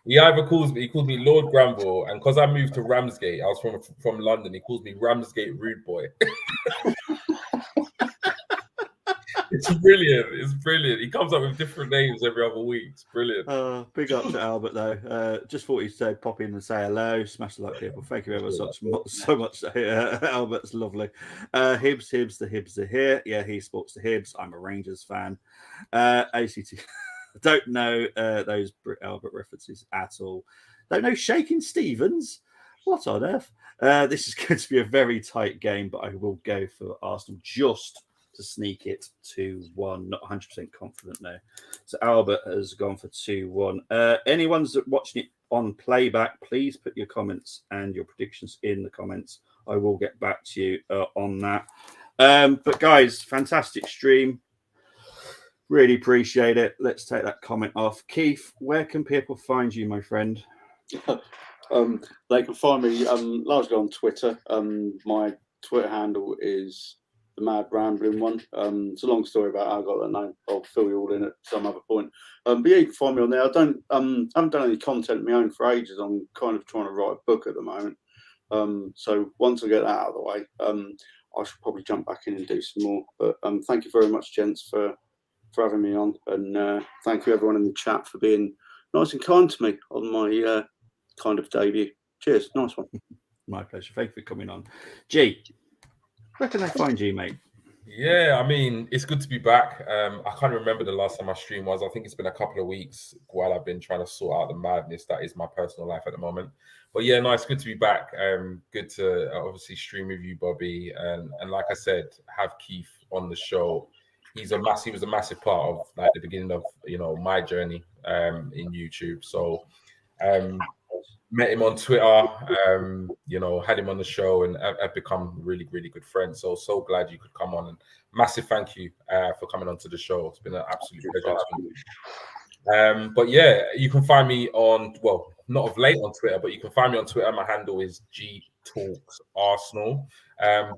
He either calls me Lord Granville, and because I moved to Ramsgate, I was from London. He calls me Ramsgate Rude Boy. It's brilliant. It's brilliant. He comes up with different names every other week. It's brilliant. Big up to Albert though. Just thought he'd say pop in and say hello. Smash the like, people. Thank you ever so much. Albert's lovely. Hibs, the Hibs are here. Yeah, he sports the Hibs. I'm a Rangers fan. ACT. Don't know those Albert references at all. Don't know Shaking Stevens. What on earth? This is going to be a very tight game, but I will go for Arsenal just to sneak it 2-1. Not 100% confident now. So Albert has gone for 2-1. Anyone's watching it on playback, please put your comments and your predictions in the comments. I will get back to you on that. But guys, fantastic stream. Really appreciate it. Let's take that comment off. Keith, where can people find you, my friend? They can find me largely on Twitter. My Twitter handle is the Mad Rambling one. It's a long story about how I got that name. I'll fill you all in at some other point. But yeah, you can find me on there. I haven't done any content of my own for ages. I'm kind of trying to write a book at the moment. So once I get that out of the way, I should probably jump back in and do some more. But thank you very much, gents, for having me on, and thank you everyone in the chat for being nice and kind to me on my kind of debut. Cheers, nice one. My pleasure. Thank you for coming on. G, where can I find you, mate? Yeah, I mean, it's good to be back. I can't remember the last time my stream was. I think it's been a couple of weeks while I've been trying to sort out the madness that is my personal life at the moment. But yeah, no, it's good to be back. Good to obviously stream with you, Bobby, and like I said, have Keith on the show. He was a massive part of like the beginning of my journey in YouTube. So met him on Twitter, had him on the show, and I've become really, really good friends. So glad you could come on, and massive thank you for coming onto the show. It's been an absolute pleasure. But yeah, you can find me on, well, not of late on Twitter, but you can find me on Twitter. My handle is GTalksArsenal.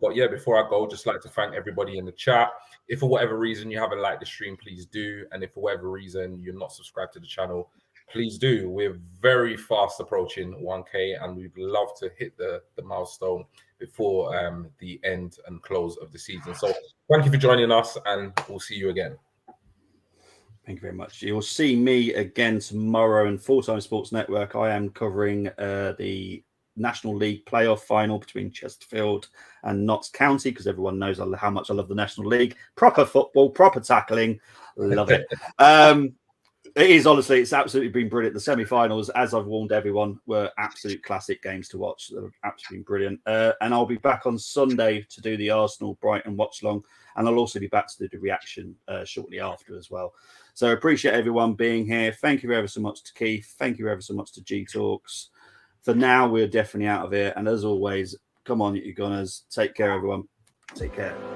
But yeah, before I go, just like to thank everybody in the chat. If for whatever reason you haven't liked the stream, please do. And if for whatever reason you're not subscribed to the channel, please do. We're very fast approaching 1K, and we'd love to hit the milestone before the end and close of the season. So thank you for joining us, and we'll see you again. Thank you very much. You'll see me again tomorrow in Full Time Sports Network. I am covering the National League playoff final between Chesterfield and Notts County, because everyone knows how much I love the National League. Proper football, proper tackling. Love it. It is, honestly, it's absolutely been brilliant. The semi-finals, as I've warned everyone, were absolute classic games to watch. They're absolutely brilliant. And I'll be back on Sunday to do the Arsenal Brighton watch-along, and I'll also be back to do the reaction shortly after as well. So I appreciate everyone being here. Thank you ever so much to Keith. Thank you ever so much to G Talks. For now, we're definitely out of here. And as always, come on, you Gunners. Take care, everyone. Take care.